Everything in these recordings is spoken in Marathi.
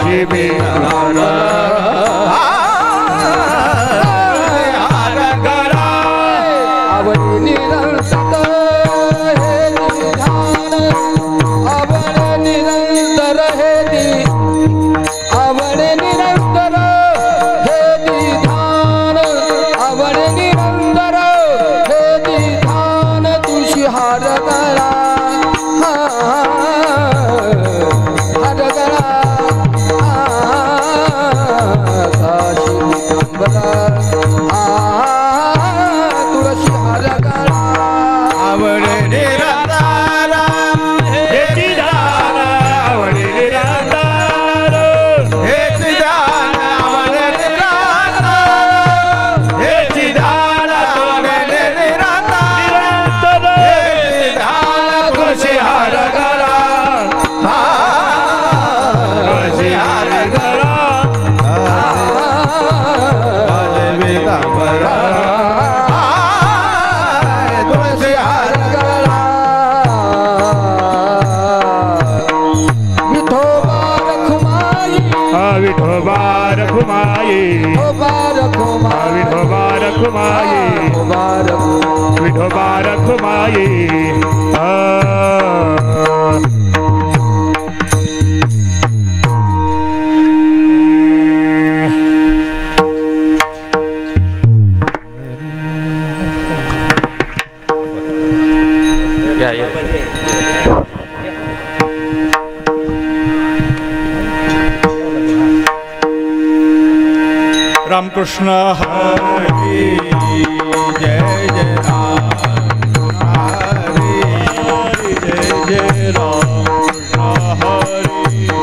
तुळशी रामकृष्ण हरी जय जय राम हरी जय जय राम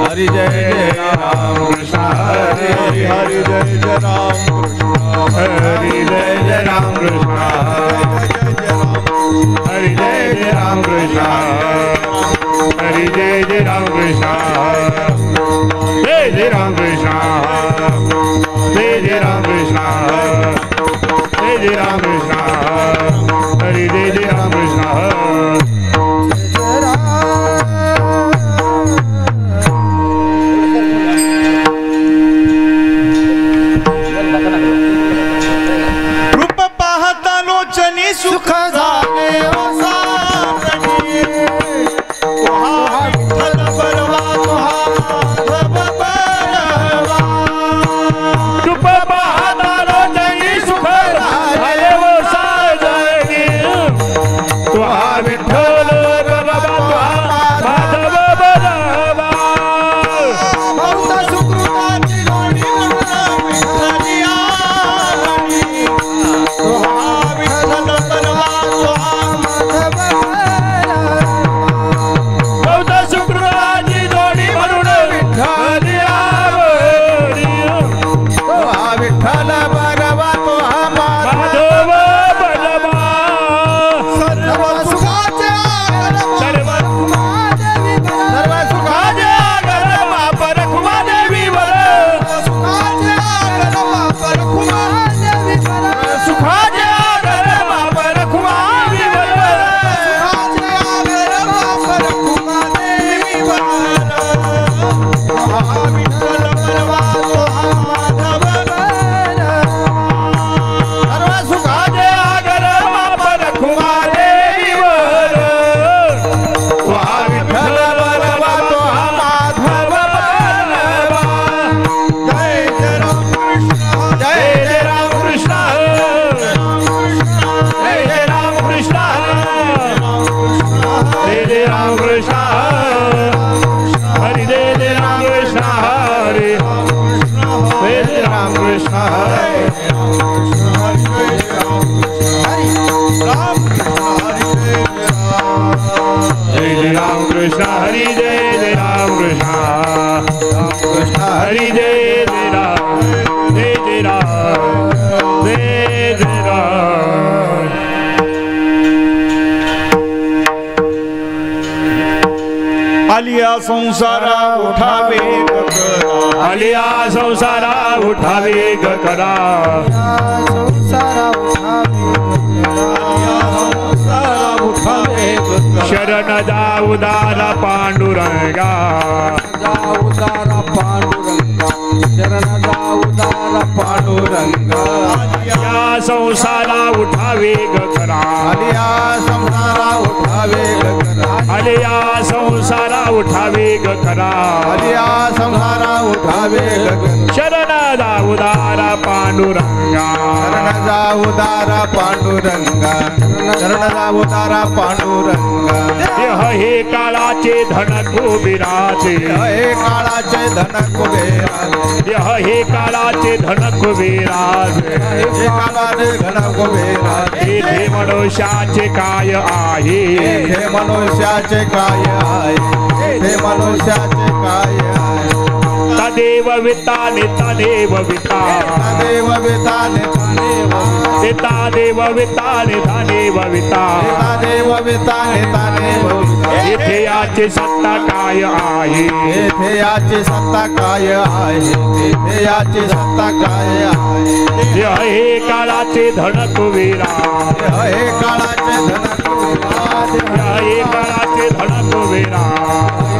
हरि जय जय राम कृष्ण हरि हरि जय जय राम कृष्ण हरि जय जय राम कृष्ण हरि जय जय राम कृष्ण हरि जय जय राम कृष्ण जय जय राम कृष्ण जय जय राम कृष्ण जय जय राम कृष्ण हरि जय जय राम कृष्ण रूप पाहता लोचनी सुख झाले आलिया संसारा उठावे गकरा, आलिया संसारा उठावे गकरा, शरण जाऊ दारा पांडुरंगा, जाऊ दारा पांडुरंगा, संसारा उठावे ग करा आलिया संसारा उठावे ग करा आलिया संसारा उठावे ग करा आलिया संसारा उठावे ग करा शरणा उदारा पांडुरंगा शरण जा उदारा पांडुरंगा शरण जा उदारा पांडुरंगा देह हे काळाचे धन कुबेराचे हे काळाचे धन कुबेराचे देह हे काळाचे धन कुबेराचे हे काळाचे धन कुबेराचे हे मनुष्याचे काय आहे हे मनुष्याचे काय आहे हे मनुष्याचे काय आहे तदेव वित्ताने तदेव वित्ता देव विताने सीता देव वित्ताने धनेव वित्ता देव विताने तानेव येथे याची सत्ता काय आहे येथे याची सत्ता काय आहे येथे याची सत्ता काय आहे हे काळाचे धन कुबेरा हे काळाचे धन कुबेरा हे काळाचे धन कुबेरा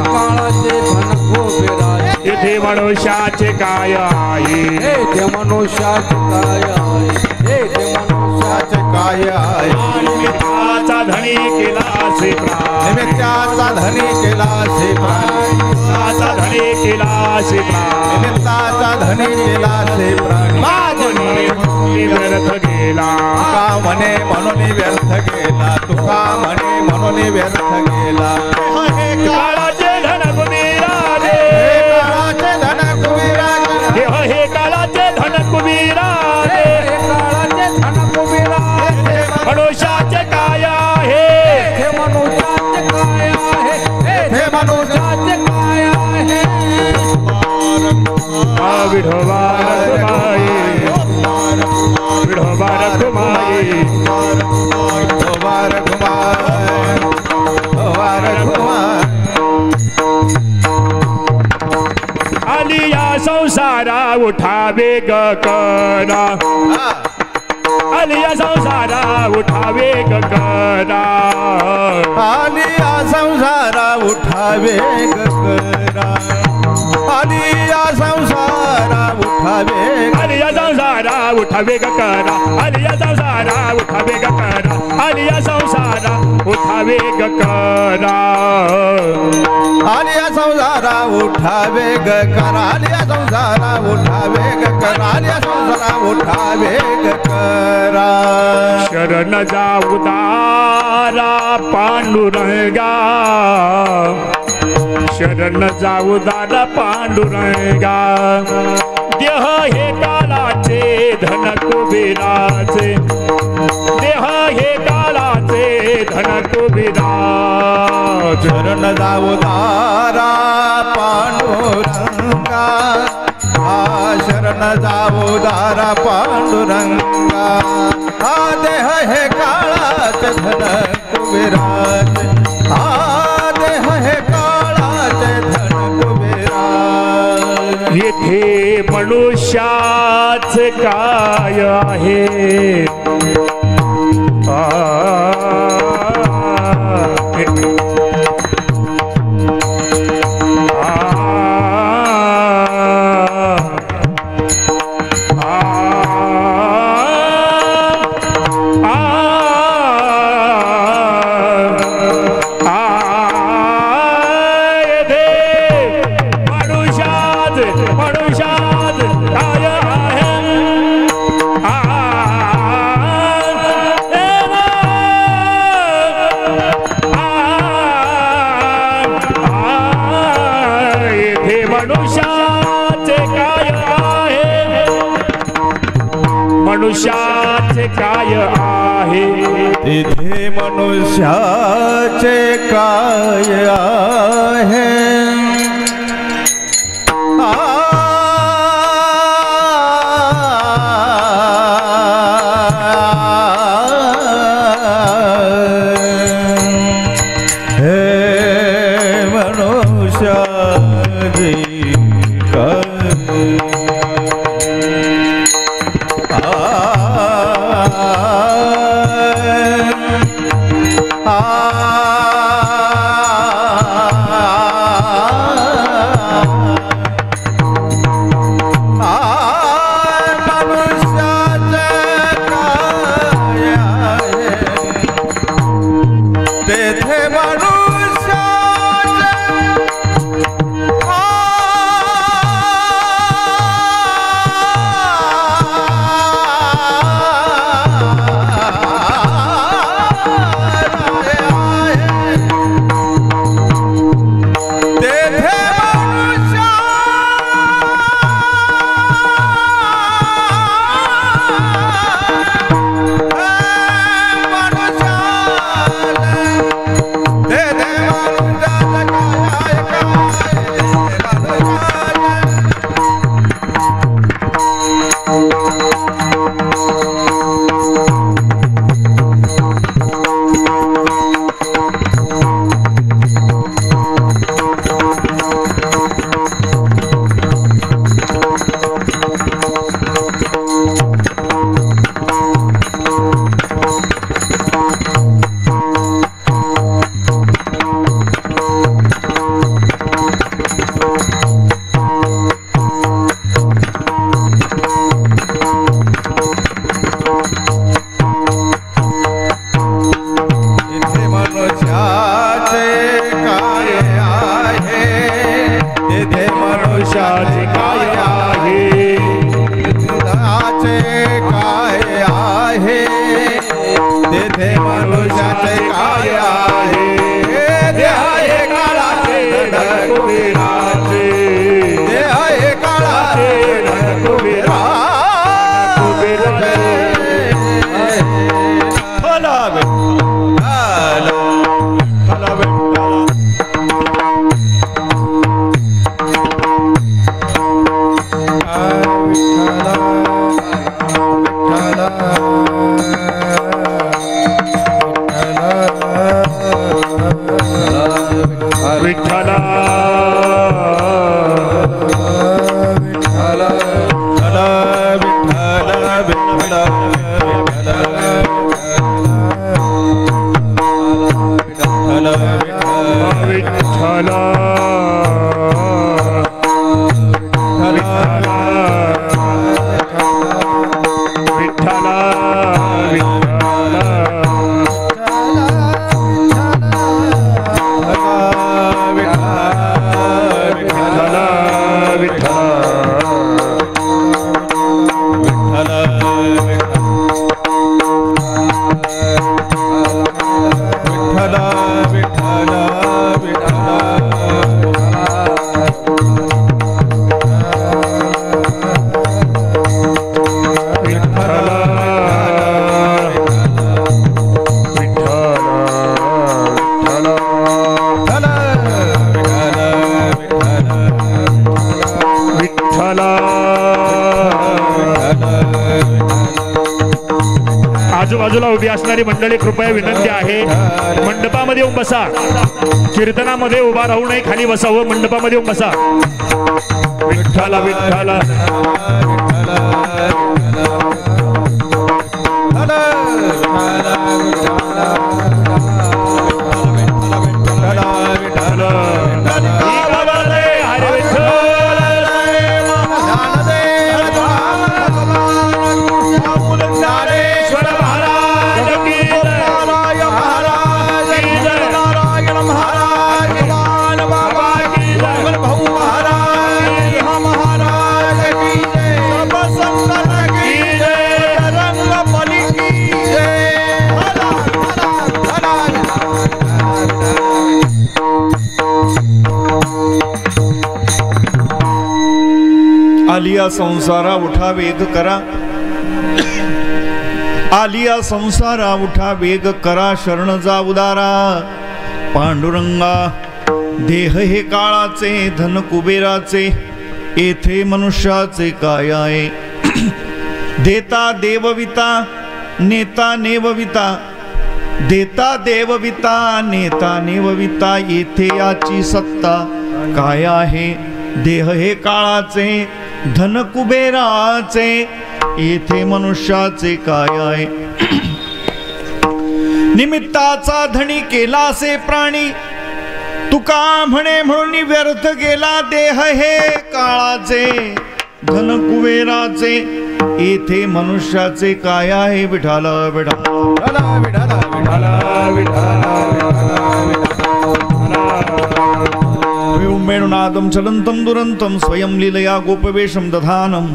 काळाचे धन कुबेरा येथे मनुष्याचे काय आहे येथे मनुष्याचे काय आहे येथे मनुष्याचे काय आहे निमित्ताचा धनी केला से प्राण निमित्ताचा धनी केला से प्राण निमित्ताचा धनी केला से प्राण निमित्ताचा धनी केला से प्राण व्यर्थ गेला तुका म्हणे म्हणून व्यर्थ गेला तुका म्हणे म्हणून व्यर्थ गेला काळाचे धन कुबेराजे काळाचे धन कुबेराचे हे काळाचे धन कुबेराजे काळाचे धन कुबेराचे मनुष्याचे काय आहे हे मनुष्याचे काय आहे हे मनुष्याचे काय आहे विठोबा रखुमाई विठोबा रखुमाई वार घुमाय वार घुमाय आलिया संसारा उठावे ग करा आलिया संसारा उठावे ग करा आलिया संसारा उठावे ग करा आलिया संसारा उठावे आलिया संसारा उठावे ग करा आलिया संसारा उठावे ग करा आलिया संसारा उठावे ग करा आलिया संसारा उठावे ग करा आलिया संसारा उठावे ग करा आलिया संसारा उठावे ग करा शरण जाऊ दारा पांडुरंगा शरण जाऊ दारा पांडुरंगा देह हे काळाचे धन कुबेराचे देह हे काळाचे धन कुबेराचे शरण जाऊ दारा पांडुरंगा शरण जाऊ दारा पांडुरंगा हा देह हे काळाचे धन कुबेराचे हा देह हे काळाचे धन कुबेराचे येथे मनुष्याच काय आहे मनुष्याचे काय आहे तिथे मनुष्याचे काय आहे हे मनुष्याचे काय मनुष्याचे काय आहे काय आहे तेथे मनुष्याचे काय आहे देह हे काळाचे धन कुबेराचे देह हे काळाचे धन कुबेराचे आजूबाजूला उभी असणारी मंडळी कृपया विनंती आहे मंडपामध्ये येऊन बसा कीर्तनामध्ये उभा राहू नये खाली बसावं मंडपामध्ये येऊन बसा विठ्ठला विठ्ठला आलिया संसारा उठा वेग करा आलिया संसारा उठा वेग करा शरण जा उदारा पांडुरंगा देह हे काळाचे धन कुबेराचे येथे मनुष्याचे काय आहे देता देवविता नेता नेवविता देता देवविता नेता नेवविता येथे याची सत्ता काय आहे देह हे काळाचे धन कुबेराचे येथे मनुष्याचे काय आहे निमित्ताचा धनी केलासे प्राणी तुका म्हणे म्हणून व्यर्थ गेला देह हे काळाचे धन कुबेराचे येथे मनुष्याचे काय आहे विठाला विठाला विठाला विठाला विठाला वेणुनादं चलन्तं दुरन्तं स्वयं लीलया गोपवेशं दधानं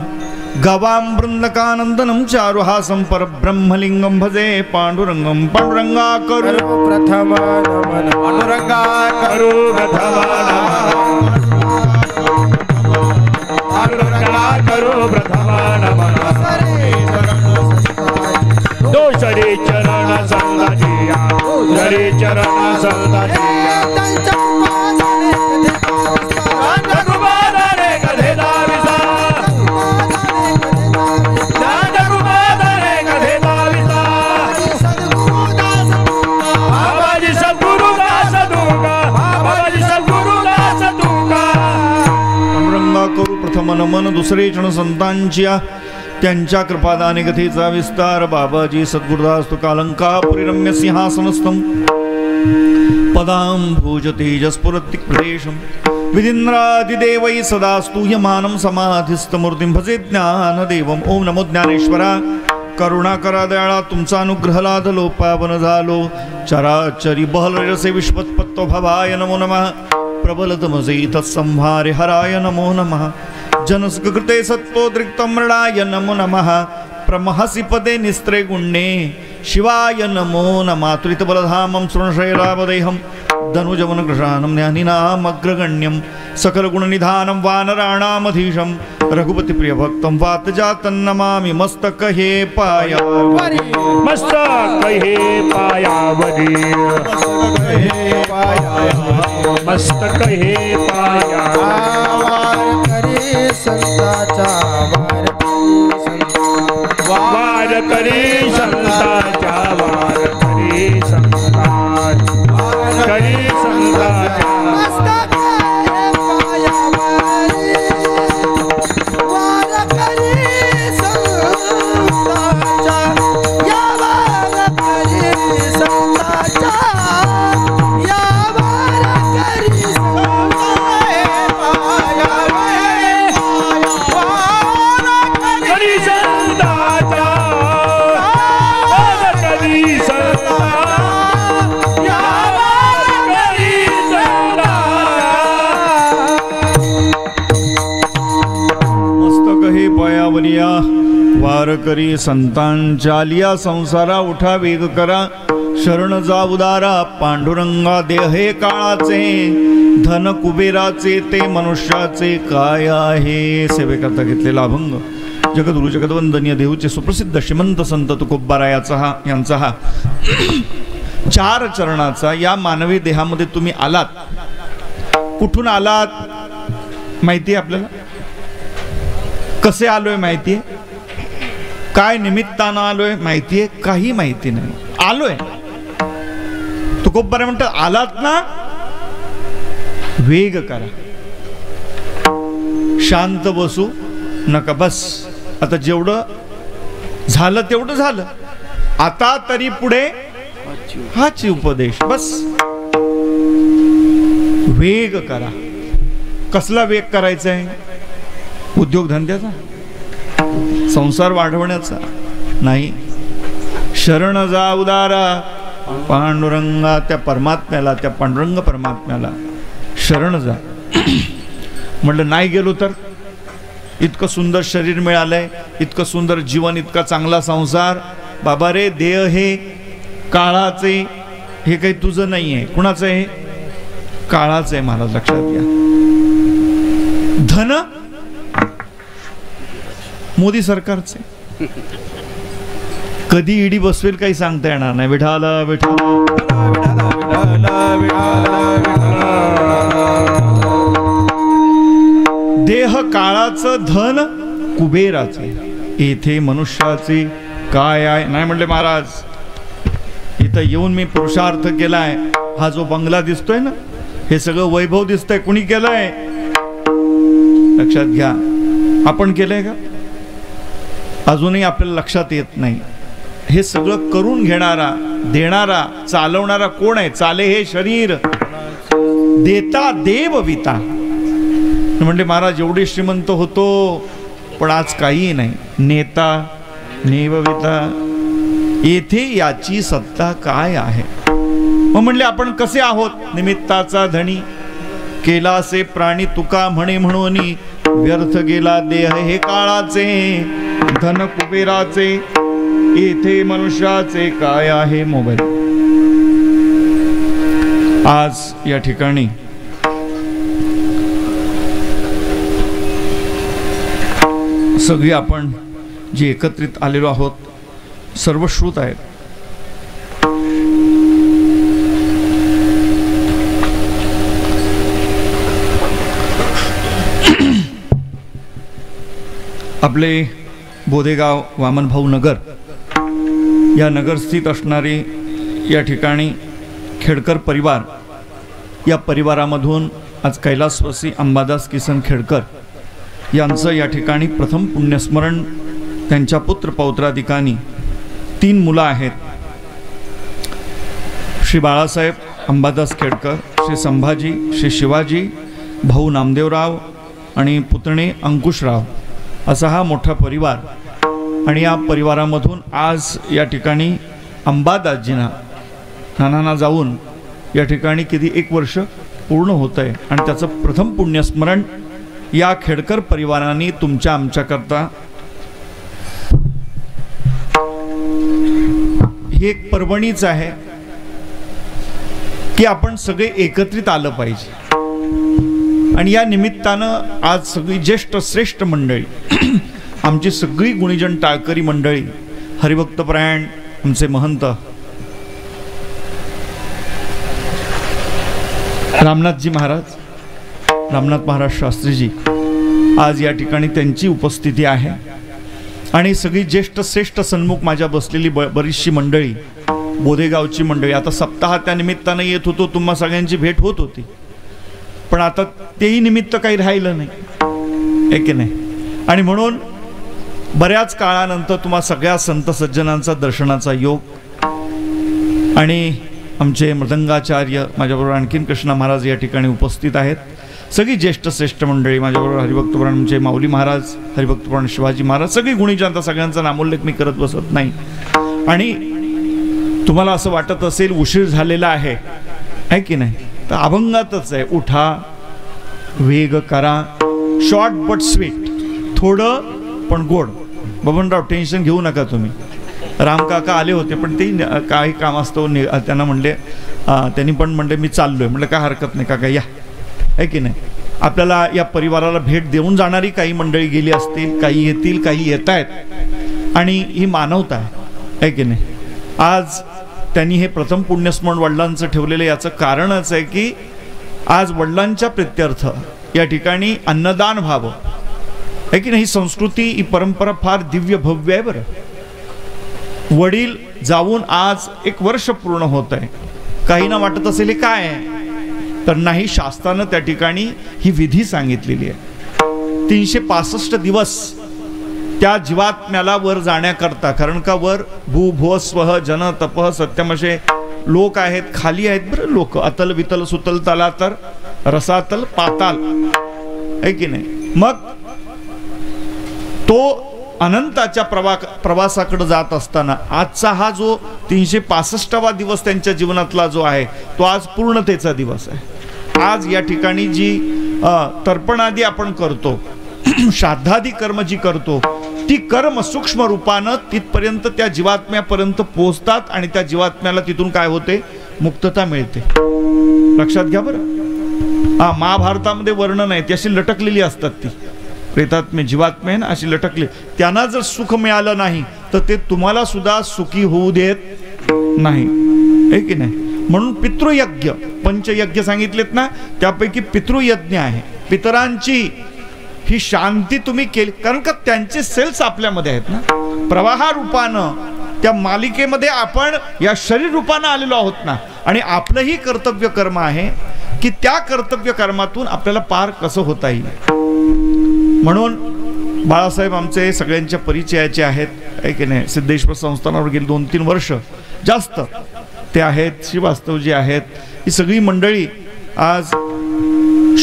गवां वृन्दकानन्दनं चारुहासं परब्रह्मलिङ्गं भजे पाण्डुरङ्गं पाण्डुरङ्गा करो प्रथम नमन पाण्डुरङ्गा करो प्रथम पाण्डुरङ्गा करो प्रथम नमन दोषरे चरण संगतिया दोषरे चरण संगतिया प्रथम नमन दुसरे क्षण संतांच्या त्यांच्या कृपादाने कथेचा विस्तार बाबाजी सद्गुरुदास तुकालंकापुरी रम्य सिंहासनस्थं पदांभुज तेजस्फुरतिक प्रदेशं विदिन्द्रादिदेवै सदा स्तूयमानं समाधिस्थमूर्तिं भजे ज्ञानदेवं ओम नमो ज्ञानेश्वरा करुणा करा दयाळा तुमचा अनुग्रह लादलो पावन झालो चराचरी बहल रसे विश्वत्पत्तो भवाय नमो नमः प्रबलतमसे तत्संहारे हराय नमो नमः जनसकृते सत्तोद्रिक्तं मृडाय नमो नमः प्रमहसि पदे निस्त्रे गुण्ये शिवाय नमो नमः त्रितबलधामं शृणशैलावदेहं धनुजवनकृशानं ज्ञानिनामग्रगण्यं सकलगुणनिधानं वानराणामधीशं रघुपतिप्रियभक्तं वातजातं नमामि मस्तक हे पायावरी मस्तक हे पायावरी मस्तक हे पायावरी संताचा वार करी संताचा वार करी संता करी संताचा वार करी संतांच्या लिया संसारा उठा वेग करा शरण जा उदारा पांडुरंगा देहे काळाचे धन कुबेराचे ते मनुष्याचे काय आहे सेवेकरता घेतलेला अभंग जगद्गुरु जगदवंदनीय देऊचे सुप्रसिद्ध श्रीमंत संत तुकोबारायाचा यांचा हा 4 चरणाचा या मानवी देहामध्ये तुम्ही आलात. कुठून आलात माहिती आहे आपल्याला? कसे आलोय माहिती आहे? काय निमित्तानं आलोय माहिती आहे? काही माहिती नाही. आलोय तुकोबारा म्हणतात आलात ना वेग करा शांत बसू नका. बस आता जेवढं झालं तेवढं झालं. आता तरी पुढे हाच उपदेश. बस वेग करा. कसला वेग करायचा आहे? उद्योगधंद्याचा, संसार वाढवण्याचा नाही. शरण जा उदारा पांडुरंगा त्या परमात्म्याला, त्या पांडुरंग परमात्म्याला शरण जा. म्हटलं नाही गेलो तर? इतकं सुंदर शरीर मिळालंय, इतकं सुंदर जीवन, इतका चांगला संसार. बाबा रे देह हे काळाचे, हे काही तुझं नाही आहे. कुणाचं आहे? काळाचं आहे. महाराज लक्षात घ्या. धन मोदी सरकारचे. कधी ईडी बसवेल काही सांगता येणार नाही. विठाला विठाला देह काळाचं, धन कुबेराचे, येथे मनुष्याचे काय आहे. नाही म्हणले महाराज, इथं येऊन मी पुरुषार्थ केलाय. हा जो बंगला दिसतोय ना, हे सगळं वैभव दिसतंय, कुणी केलंय? लक्षात घ्या. आपण केलंय का? अजूनही आपल्याला लक्षात येत नाही. हे सगळं करून घेणारा, देणारा, चालवणारा कोण आहे? चाले हे शरीर, देता देवविता. म्हणजे महाराज एवढे श्रीमंत होतो पण आज काही नाही. नेता नेवविता, येथे याची सत्ता काय आहे? मग म्हणले आपण कसे आहोत? निमित्ताचा धनी केलासे प्राणी तुका म्हणे म्हणून व्यर्थ गेला देह हे काळाचे, धन कुबेराचे, येथे मनुष्याचे काय आहे? मोबाईल. आज या ठिकाणी सगळी आपण जे एकत्रित आलेलो आहोत सर्व श्रुत आहेत. आपले बोदेगाव वामनभाऊ नगर या नगरस्थित असणारी या ठिकाणी खेडकर परिवार, या परिवारामधून आज कैलासवासी अंबादास किसन खेडकर यांचं या ठिकाणी प्रथम पुण्यस्मरण. त्यांच्या पुत्र पौत्राधिकांनी 3 मुलं आहेत. श्री बाळासाहेब अंबादास खेडकर, श्री संभाजी, श्री शिवाजी, भाऊ नामदेवराव आणि पुतणे अंकुशराव, असा हा मोठा परिवार. आणि या परिवारामधून आज या ठिकाणी अंबादासजींना नानांना जाऊन या ठिकाणी किती 1 वर्ष पूर्ण होत आहे आणि त्याचं प्रथम पुण्यस्मरण या खेडकर परिवाराने तुमच्या आमच्याकरता ही एक पर्वणीच आहे की आपण सगळे एकत्रित आलं पाहिजे. आणि या निमित्तानं आज सगळी ज्येष्ठ श्रेष्ठ मंडळी आमची सगळी गुणीजन टाळकरी मंडळी, हरिभक्तपरायण आमचे महंत रामनाथजी महाराज, रामनाथ महाराज शास्त्रीजी, आज या ठिकाणी त्यांची उपस्थिती आहे. आणि सगळी ज्येष्ठ श्रेष्ठ सन्मुख माझ्या बसलेली बरीचशी मंडळी, बोधेगावची मंडळी. आता सप्ताह त्या निमित्तानं येत होतो, तुम्हा सगळ्यांची भेट होत होती, पण आता तेही निमित्त काही राहिलं नाही, आहे की नाही. आणि म्हणून बऱ्याच काळानंतर तुम्हा सगळ्या संत सज्जनांचा दर्शनाचा योग. आणि आमचे मृदंगाचार्य माझ्याबरोबर आणखीन कृष्णा महाराज या ठिकाणी उपस्थित आहेत. सगळी ज्येष्ठ श्रेष्ठ मंडळी माझ्याबरोबर, हरिभक्तपुराण आमचे माऊली महाराज, हरिभक्तपुराण शिवाजी महाराज, सगळी गुणीजन. सगळ्यांचा नामोल्लेख मी करत बसत नाही. आणि तुम्हाला असं वाटत असेल उशीर झालेला आहे की नाही, तर अभंगातच आहे, उठा वेग करा, शॉर्ट बट स्वीट, थोडं पण गोड. बबनराव टेन्शन घेऊ नका तुम्ही. रामकाका आले होते पण ते काही काम असतं, त्यांना म्हणले, त्यांनी पण म्हणले मी चाललोय. म्हणलं काय हरकत नाही काका, या, आहे की नाही. आपल्याला या परिवाराला भेट देऊन जाणारी काही मंडळी गेली असतील, काही येतील, काही येत आहेत. आणि ही मानवता आहे की नाही. आज त्यांनी हे प्रथम पुण्यस्मरण वडिलांचं ठेवलेलं, याचं कारणच आहे की आज वडिलांच्या प्रित्यर्थ या ठिकाणी अन्नदान व्हावं, आहे की नाही. ही संस्कृती, ही परंपरा फार दिव्य भव्य आहे बरं. वडील जाऊन आज 1 वर्ष पूर्ण होत आहे. काहींना वाटत असेल हे काय आहे, तर नाही, शास्त्रानं त्या ठिकाणी ही विधी सांगितलेली आहे. 365 दिवस त्या जीवात्म्याला वर जाण्याकरता, कारण का वर भू भुव स्वह जन तपह सत्यम असे लोक आहेत, खाली आहेत बरं लोक. अतल वितल सुतल तलातर रसातल पाताल, आहे की नाही. मग तो अनंताच्या प्रवासाकडे जात असताना आजचा हा जो 365वा दिवस त्यांच्या जीवनातला जो आहे, तो आज पूर्णतेचा दिवस आहे. आज या ठिकाणी जी तर्पणादी आपण करतो, श्राद्धादी कर्म जी करतो, ती कर्म सूक्ष्म रूपानं तिथपर्यंत त्या जीवात्म्यापर्यंत पोहोचतात आणि त्या जीवात्म्याला तिथून काय होते, मुक्तता मिळते. लक्षात घ्या बरं. महाभारतामध्ये वर्णन आहे, ती अशी लटकलेली असतात, ती प्रेतात्मे जीवात्मे ना अशी लटकले. त्यांना जर सुख मिळालं नाही तर ते तुम्हाला सुद्धा सुखी होऊ देत नाही, आहे की नाही. म्हणून पितृयज्ञ, पंचयज्ञ सांगितलेत ना, त्यापैकी पितृयज्ञ आहे. पितरांची ही शांती तुम्ही केली, कारण का त्यांचे सेल्स आपल्यामध्ये आहेत ना, प्रवाहारूपानं त्या मालिकेमध्ये आपण या शरीर रूपानं आलेलो आहोत ना. आणि आपलंही कर्तव्य कर्म आहे की त्या कर्तव्य कर्मातून आपल्याला पार कसं होता येईल. म्हणून बाळासाहेब आमचे सगळ्यांच्या परिचयाचे आहेत, आहे की नाही. सिद्धेश्वर संस्थानावर गेली 2-3 वर्ष जास्त ते आहेत. श्रीवास्तवजी आहेत. ही सगळी मंडळी आज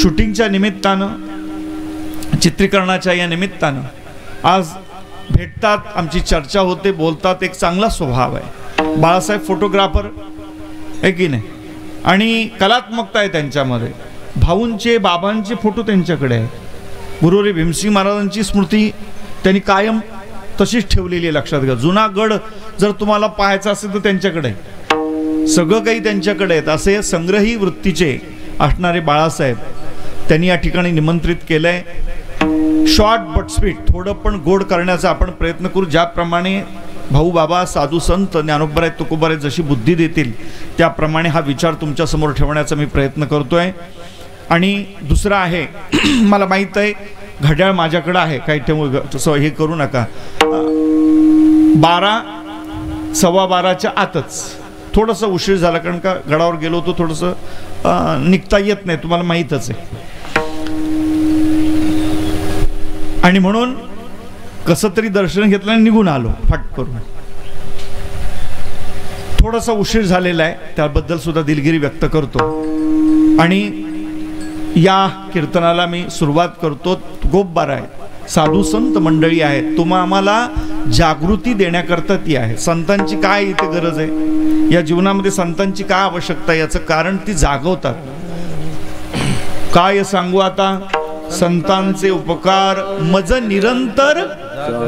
शूटिंगच्या निमित्तानं, चित्रीकरणाच्या या निमित्तानं आज भेटतात, आमची चर्चा होते, बोलतात. एक चांगला स्वभाव आहे. बाळासाहेब फोटोग्राफर, आहे की नाही. आणि कलात्मकता आहे त्यांच्यामध्ये. भाऊंचे, बाबांचे फोटो त्यांच्याकडे आहे. गुरुरी भीमसिंग महाराजांची स्मृती त्यांनी कायम तशीच ठेवलेली आहे. लक्षात घ्या. जुना गड जर तुम्हाला पाहायचा असेल तर त्यांच्याकडे सगळं काही त्यांच्याकडे आहेत. असे संग्रही वृत्तीचे असणारे बाळासाहेब त्यांनी या ठिकाणी निमंत्रित केलंय. शॉर्ट बट स्वीट, थोडं पण गोड करण्याचा आपण प्रयत्न करू. ज्याप्रमाणे भाऊ बाबा, साधू संत, ज्ञानोबराय, तुकोबाराय जशी बुद्धी देतील त्याप्रमाणे हा विचार तुमच्या समोर ठेवण्याचा मी प्रयत्न करतोय. आणि दुसरं आहे, मला माहीत आहे घड्याळ माझ्याकडं आहे, काही ठेवू तसं हे करू नका. 12 सव्वा 12च्या आतच. थोडंसं उशीर झाला कारण का गडावर गेलो होतो, थोडंसं निघता येत नाही, तुम्हाला माहीतच आहे. आणि म्हणून कसं तरी दर्शन घेतलं आणि निघून आलो फट करून. थोडासा उशीर झालेला आहे, त्याबद्दल सुद्धा दिलगिरी व्यक्त करतो. आणि या कीर्तनाला मी सुरुवात करतो. गोपबारा आहे, साधू संत मंडळी आहेत, तुम्हा आम्हाला जागृती देण्याकरता ती आहे. संतांची काय इथे गरज आहे, या जीवनामध्ये संतांची काय आवश्यकता आहे, याचं कारण ती जागवतात. काय सांगू आता, संतांचे उपकार मज निरंतर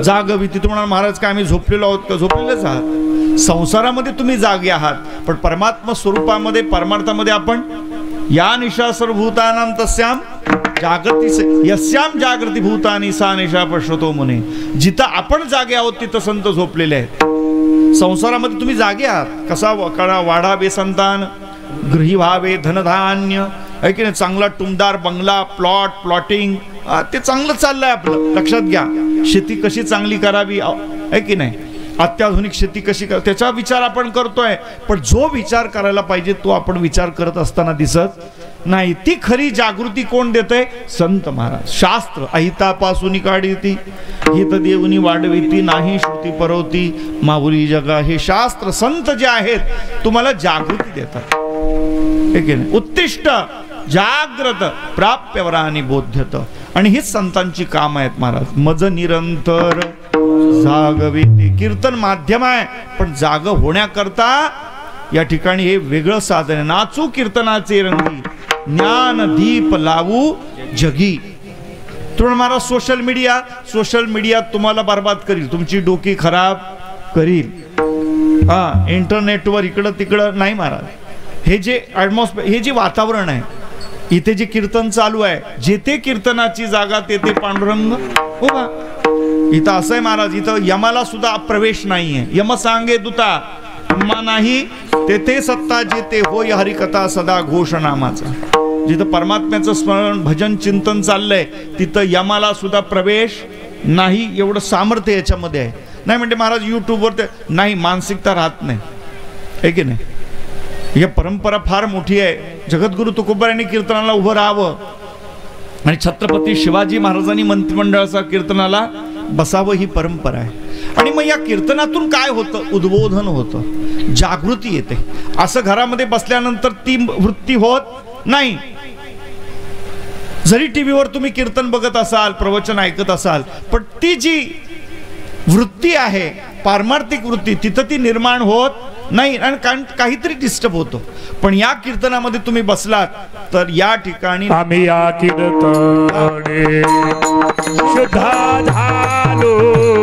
जागविती. तुम्हाला महाराज काय आम्ही झोपलेलो आहोत का? झोपलेलेच आहात. संसारामध्ये तुम्ही जागे आहात, पण परमात्मा स्वरूपामध्ये परमार्थामध्ये आपण या निशा सर्वभूतानां तस्याम जागृती यस्याम जागृती भूतानी सा निशा पश्यतो मुने. जिथं आपण जागे आहोत तिथं संत झोपलेले आहेत. संसारामध्ये तुम्ही जागे आहात. कसा कळा वाढावे संतान, गृही व्हावे धनधान्य, आहे की नाही. चांगला टुमदार बंगला, प्लॉटिंग ते चांगलं चाललंय आपलं. लक्षात घ्या, शेती कशी चांगली करावी, आहे की नाही. अत्याधुनिक शेती कशी त्याचा विचार आपण करतोय, पण जो विचार करायला पाहिजे तो आपण विचार करत असताना दिसत नाही. ती खरी जागृती कोण देते? संत महाराज. शास्त्र अहितापासून काढीती, हित देवनी वाढविती, नाही श्रुती परवती माऊली जगा. हे शास्त्र संत जे आहेत तुम्हाला जागृती देतात. उत्तिष्ठ जाग्रत प्राप्यवरानी बोध्यत. आणि हीच संतांची काम आहेत महाराज. मज निरंतर जागविती. कीर्तन माध्यम आहे, पण जाग होण्याकरता या ठिकाणी हे वेगळं साधन आहे. नाचू कीर्तनाचे रंगी, ज्ञान दीप लावू जगी. तुम्हाला महाराज सोशल मीडिया तुम्हाला बर्बाद करील, तुमची डोकी खराब करील. इंटरनेटवर इकडं तिकडं नाही महाराज. हे जे ॲटमॉस्फिअर, हे जे वातावरण आहे, इथे जे कीर्तन चालू आहे, जेथे कीर्तनाची जागा तेथे पांडुरंग उभा. इथं असं आहे महाराज, इथं यमाला सुद्धा प्रवेश नाहीये. यम सांगे दूता मा नाही, तेथे सत्ता जेते होय हरिकथा सदा घोषणामाचा. जिथं परमात्म्याचं स्मरण भजन चिंतन चाललंय तिथं यमाला सुद्धा प्रवेश नाही. एवढं सामर्थ्य याच्यामध्ये आहे. नाही म्हणजे महाराज युट्यूबवर ते नाही, मानसिकता राहत नाही, आहे की नाही. ही परंपरा फार मोठी आहे. जगद्गुरु तुकोबारायांनी कीर्तनाला उभं राहावं आणि छत्रपती शिवाजी महाराजांनी मंत्रिमंडळाचा कीर्तनाला बसावं, ही परंपरा आहे. आणि मग या कीर्तनातून काय होतं? उद्बोधन होतं, जागृती येते. असं घरामध्ये बसल्यानंतर ती वृत्ती होत नाही. जरी टीव्हीवर तुम्ही कीर्तन बघत असाल, प्रवचन ऐकत असाल, पण ती जी वृत्ती आहे पारमार्थिक वृत्ती तिथं ती निर्माण होत नाही. आणि काहीतरी डिस्टर्ब होतो. पण या कीर्तनामध्ये तुम्ही बसलात तर या ठिकाणी आम्ही या कीर्तने शुद्ध झालो,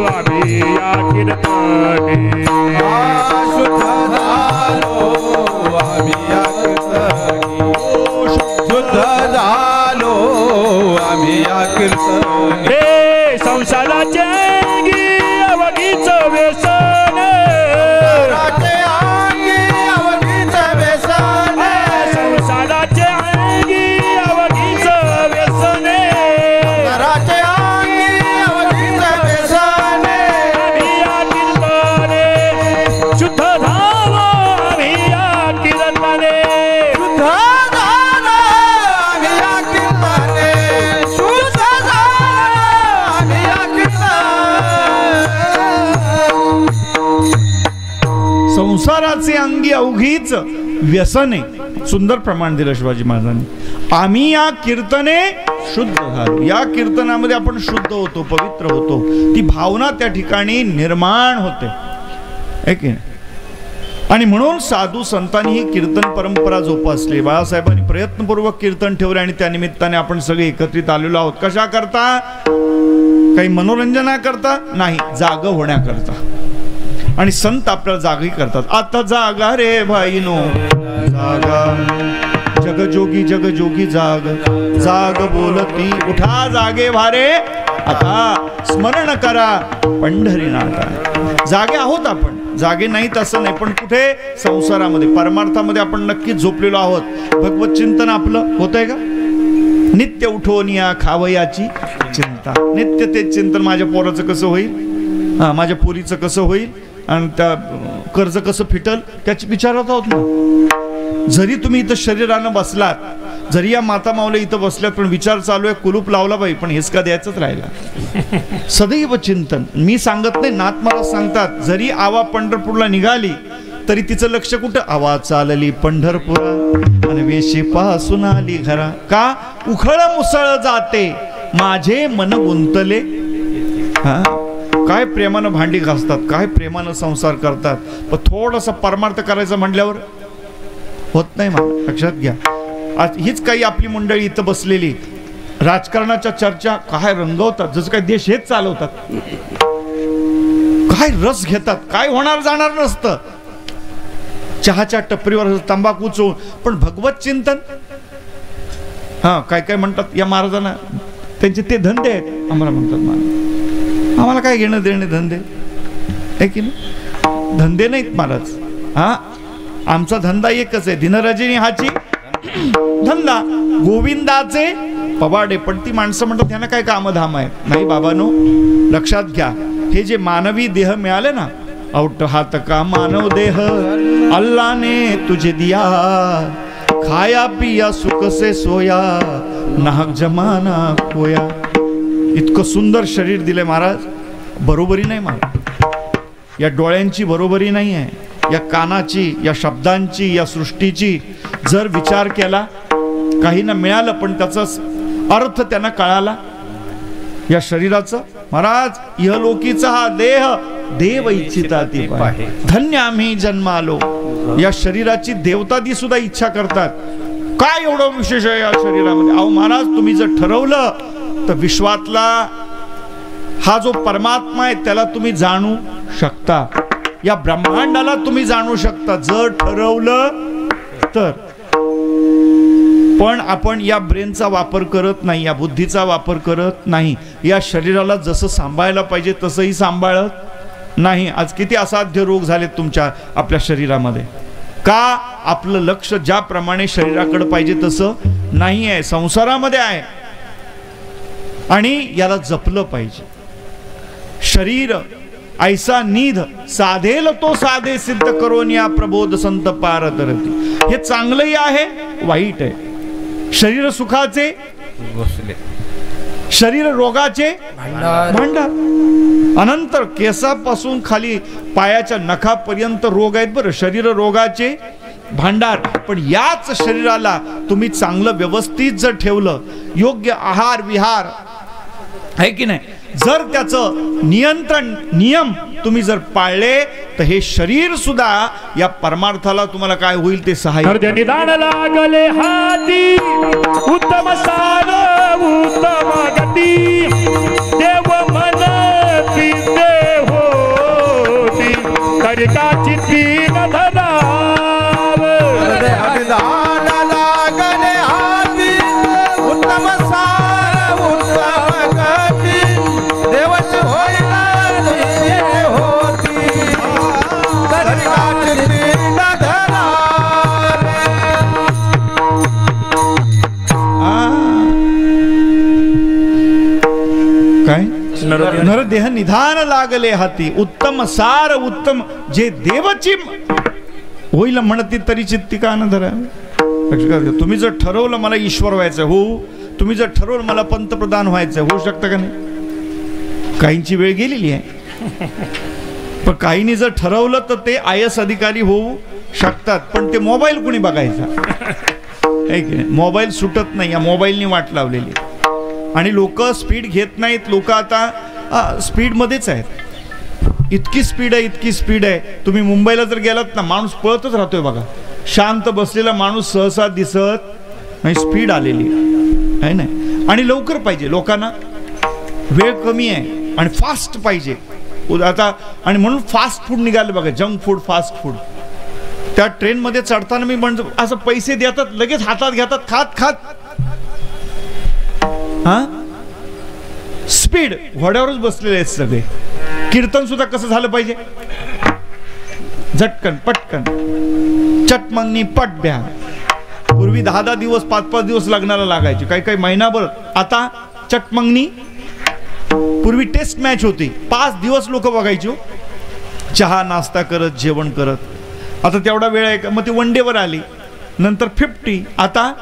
आम्ही या कीर्तने शुद्ध झालो, आम्ही या कीर्तने शुद्ध झालो, आम्ही या कीर्तने. हे संसाराचे अवघीच व्यसन, संसाराचे अंगी अवघीच व्यसने. सुंदर प्रमाण दिलं शिवाजी महाराजांनी. आम्ही या कीर्तने शुद्ध झालो. या कीर्तनामध्ये आपण शुद्ध होतो, पवित्र होतो. ती भावना त्या ठिकाणी निर्माण होते, है की नाही. आणि म्हणून साधू संतांनी ही कीर्तन परंपरा जोपासली. बाळासाहेबांनी प्रयत्नपूर्वक कीर्तन ठेवले आणि त्या निमित्ताने आपण सगळे एकत्रित आलेलो आहोत. कशा करता? काही मनोरंजनाकरता नाही, जाग होण्याकरता. आणि संत आपल्याला जागी करतात. आता जागा रे भाईनो जागा, जगजोगी जगजोगी जाग, जाग बोलती उठा जागे भारे, आता स्मरण करा पंढरीनाथा. जागे आहोत आपण, जागे नाहीत असं नाही, पण कुठे? संसारामध्ये, परमार्थामध्ये आपण नक्कीच झोपलेलो आहोत. भगवत चिंतन आपलं होतंय का? नित्य उठवनिया खावयाची चिंता. नित्य ते चिंतन. माझ्या पोराचं कसं होईल, माझ्या पोरीचं कसं होईल, आणि त्या कर्ज कसं फिटल, त्याची विचारत आहोत ना. जरी तुम्ही इथं शरीरानं बसलात, जरी या माता माऊल्या इथं बसल्यात, पण विचार चालू आहे, कुलूप लावला बाई पण हेच का द्यायचंच राहिला. सदैव चिंतन. मी सांगत नाही, नाथ महाराज सांगतात, जरी आवा पंढरपूरला निघाली तरी तिचं लक्ष कुठं? आवा चालली पंढरपुरा आणि वेशी पासून आली घरा. का? उखळ मुसळ जाते माझे मन गुंतले. काय प्रेमानं भांडी घासतात, काय प्रेमानं संसार करतात. पण थोडंसं परमार्थ करायचं म्हटल्यावर होत नाही. मला लक्षात घ्या, आज हीच काही आपली मंडळी इथं बसलेली राजकारणाच्या चर्चा काय रंगवतात, जसं काय देश हेच चालवतात, काय रस घेतात, काय होणार जाणार नसतं. चहाच्या टपरीवर तंबाखू चोळून, पण भगवत चिंतन हा काय काय म्हणतात या महाराजांना, त्यांचे ते धंदे आहेत. आम्हाला म्हणतात महाराज आम्हाला काय घेणं देणे धंदे आहे की नाही, धंदे नाहीत महाराज. हा आमचा धंदा एकच आहे, दिनरजनी हाची धंदा गोविंदाचे पवाडे. पण ती माणसं म्हणतात त्यांना काय कामधाम आहे. नाही बाबानो, लक्षात घ्या, हे जे मानवी देह मिळाले ना, औट हात का मानव देह अल्लाने तुझे दिया, खाया पिया सुख से सोया नाहक जमाना खोया. इतकं सुंदर शरीर दिले महाराज, बरोबरी नाही महाराज. या डोळ्यांची बरोबरी नाही आहे, या कानाची, या शब्दांची, या सृष्टीची. जर विचार केला काही ना मिळालं, पण त्याचा अर्थ त्यांना कळाला. या शरीराचं महाराज इहलोकीचा हा देह देव इच्छिता ती पाहे, धन्य आम्ही जन्मालो. या शरीराची देवतादी सुद्धा इच्छा करतात. काय एवढं विशेष आहे या शरीरामध्ये. अहो महाराज, तुम्ही जर ठरवलं तर विश्वातला हा जो परमात्मा आहे त्याला तुम्ही जाणू शकता, या ब्रह्मांडाला तुम्ही जाणू शकता जर ठरवलं तर. पण आपण या ब्रेनचा वापर करत नाही, या बुद्धीचा वापर करत नाही. या शरीराला जसं सांभाळायला पाहिजे तसंही सांभाळत नाही. आज किती असाध्य रोग झालेत तुमच्या आपल्या शरीरामध्ये. का? आपलं लक्ष ज्याप्रमाणे शरीराकडे पाहिजे तसं नाही आहे, संसारामध्ये आहे. आणि याला जपलं पाहिजे. शरीर ऐसा निध साधेल तो साधे सिद्ध करून या प्रबोध संत पारदरती. हे चांगलंही आहे, वाईट आहे. शरीर सुखाचे शरीर रोगाचे भांडार. अनंतर केसापासून खाली पायाच्या नखापर्यंत रोग आहेत बरं, शरीर रोगाचे भांडार. पण याच शरीराला तुम्ही चांगलं व्यवस्थित जर ठेवलं, योग्य आहार विहार आहे की नाही, जर त्याचं नियंत्रण नियम तुम्ही जर पाळले तर हे शरीर सुद्धा या परमार्थाला तुम्हाला काय होईल ते सहाय्य. निदान लागले हाती उत्तम सार उत्तम गती, देव मनती देहोती तरिका चित्ती न धराव. निदान लागले हाती उत्तम सार उत्तम गती, देवच होईना होती तरिका चित्ती न धरावे. काय नरदेह निधान लागले हाती उत्तम सार उत्तम, जे देवची होईल म्हणती तरी चित्ती का न धरा. तुम्ही जर ठरवलं मला ईश्वर व्हायचं हो, तुम्ही जर ठरवलं मला पंतप्रधान व्हायचं, होऊ शकतं का नाही. काहींची वेळ गेलेली आहे, पण काहींनी जर ठरवलं तर ते IAS अधिकारी होऊ शकतात. पण ते मोबाईल कुणी बघायचा आहे की नाही. मोबाईल सुटत नाही, या मोबाईलनी वाट लावलेली. आणि लोक स्पीड घेत नाहीत. लोक आता स्पीडमध्येच आहेत. इतकी स्पीड आहे, इतकी स्पीड आहे. तुम्ही मुंबईला जर गेलात ना, माणूस पळतच राहतोय बघा. शांत बसलेला माणूस सहसा दिसत नाही. स्पीड आलेली आहे नाही. आणि लवकर पाहिजे लोकांना, वेळ कमी आहे आणि फास्ट पाहिजे आता. आणि म्हणून फास्ट फूड निघालं बघा, जंक फूड, फास्ट फूड. त्या ट्रेनमध्ये चढताना मी म्हणतो असं पैसे देतात, लगेच हातात घेतात, खात खात. हा स्पीड, घोड्यावरच बसलेले आहेत सगळे. कीर्तन सुद्धा कसं झालं पाहिजे, झटकन पटकन, चटमंगनी पट ब्या. पूर्वी 10-10 दिवस 5-5 दिवस लग्नाला लागायचे, काही काही महिनाभर. आता चटमंगनी. पूर्वी टेस्ट मॅच होती, 5 दिवस लोक बघायचे, चहा नाश्ता करत जेवण करत. आता तेवढा वेळ आहे का. मग ती वन डेवर आली, नंतर 50, आता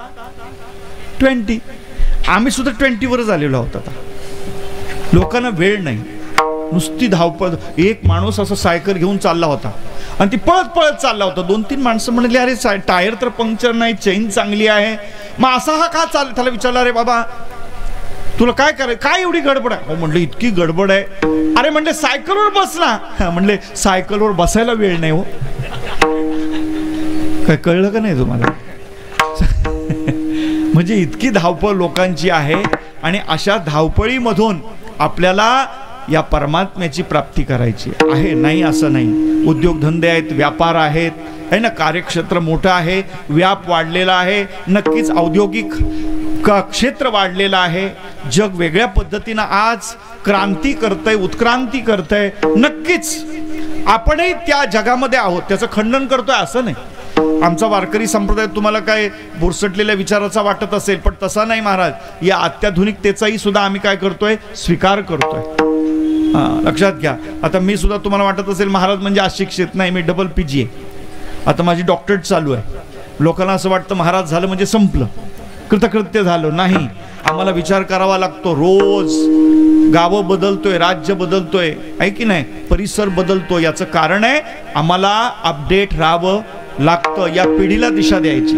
20. आम्ही सुद्धा 20 वरच आलेलो आहोत. आता लोकांना वेळ नाही, नुसती धावपळ. एक माणूस असं सायकल घेऊन चालला होता आणि ती पळत पळत चालला होता. 2-3 माणसं म्हणले अरे टायर तर पंक्चर नाही, चेन चांगली आहे, मग असा हा का चाल. त्याला विचारलं अरे बाबा तुला काय करायचं, काय एवढी गडबड आहे. म्हणले इतकी गडबड आहे. अरे म्हणले सायकलवर बस ना. म्हणले सायकलवर बसायला वेळ नाही हो. काय कळलं का नाही तुम्हाला. म्हणजे इतकी धावपळ लोकांची आहे आणि अशा धावपळीमधून आपल्याला या परमात्म्याची प्राप्ती करायची आहे. नाही असं नाही. उद्योगधंदे आहेत, व्यापार आहेत, आहे ना, कार्यक्षेत्र मोठं आहे, व्याप वाढलेला आहे, नक्कीच औद्योगिक क्षेत्र वाढलेलं आहे. जग वेगळ्या पद्धतीनं आज क्रांती करतंय, उत्क्रांती करतंय. नक्कीच आपणही त्या जगामध्ये आहोत, त्याचं खंडन करतोय असं नाही. आमचा वारकरी संप्रदाय तुम्हाला काय बुरसटलेल्या विचाराचा वाटत असेल, पण तसा नाही महाराज. या अत्याधुनिकतेचाही सुद्धा आम्ही काय करतोय, स्वीकार करतोय. लक्षात घ्या. आता मी सुद्धा तुम्हाला वाटत असेल महाराज म्हणजे अशिक्षित, नाही, मी डबल PG आहे. आता माझी डॉक्टरेट चालू आहे. लोकांना असं वाटतं महाराज झालं म्हणजे संपलं, कृतकृत्य झालं. नाही, आम्हाला विचार करावा लागतो रोज. गावं बदलतोय, राज्य बदलतोय, आहे की नाही, परिसर बदलतो. याचं कारण आहे आम्हाला अपडेट राहावं लागतं, या पिढीला दिशा द्यायची,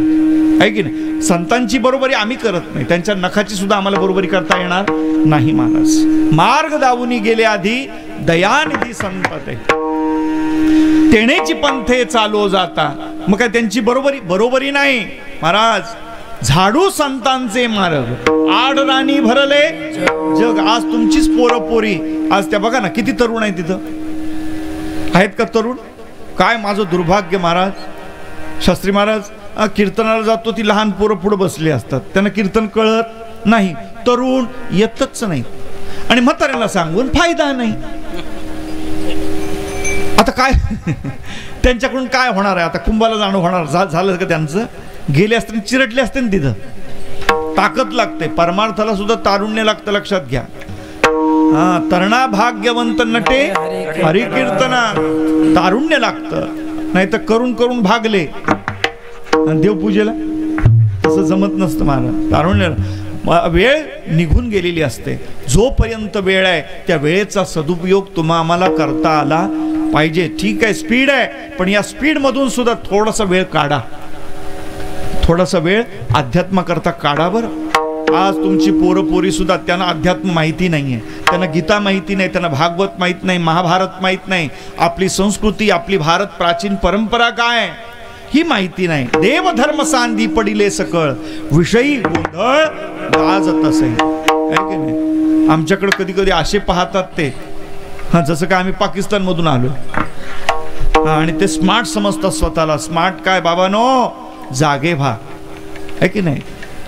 आहे की नाही. संतांची बरोबरी आम्ही करत नाही, त्यांच्या नखाची सुद्धा आम्हाला बरोबरी करता येणार नाही महाराज. मार्ग दावूनी गेले आधी दयानिधी संत तेणेची पंथे चालो जाता. मग काय त्यांची बरोबरी नाही महाराज. झाडू संतांचे मार्ग आडराणी भरले जग. आज तुमचीच पोरपोरी आज त्या बघा ना किती तरुण आहे तिथं, आहेत का तरुण? काय माझं दुर्भाग्य महाराज. शास्त्री महाराज कीर्तनाला जातो, ती लहान पोरं पुढे बसली असतात, त्यांना कीर्तन कळत नाही, तरुण येतच नाही, आणि म्हाताऱ्याला सांगून फायदा नाही. आता काय त्यांच्याकडून काय होणार आहे? आता कुंभाला जाणं होणार झालं का त्यांचं? गेले असते, चिरटले असते ना तिथं. ताकद लागते, परमार्थाला सुद्धा तारुण्य लागतं, लक्षात घ्या. तरणा भाग्यवंत नटे हरिकीर्तना. तारुण्य लागतं, नाही तर करून करून भागले देवपूजेला, तसं जमत नसतं महाराज. तारुण्य वेळ निघून गेलेली असते. जोपर्यंत वेळ आहे त्या वेळेचा सदुपयोग तुम्हा आम्हाला करता आला पाहिजे. ठीक आहे, स्पीड आहे, पण या स्पीड मधून सुद्धा थोडासा वेळ काढा, थोडासा वेळ अध्यात्म करता काढा बरं. आज तुमची पोरपोरी सुद्धा त्यांना अध्यात्म माहिती नाहीये, त्यांना गीता माहिती नाही, त्यांना भागवत माहित नाही, महाभारत माहित नाही, आपली संस्कृती, आपली भारत प्राचीन परंपरा काय ही माहिती नाही. देवधर्म सांदी पडिले सकळ, विषयी गोंधळ गाजत असे, आहे की नाही. आमच्याकडे कधी कधी असे पाहतात ते, जसं काय आम्ही पाकिस्तान मधून आलो आणि ते स्मार्ट समजतात स्वतःला. स्मार्ट काय बाबानो, जागे व्हा, आहे की नाही.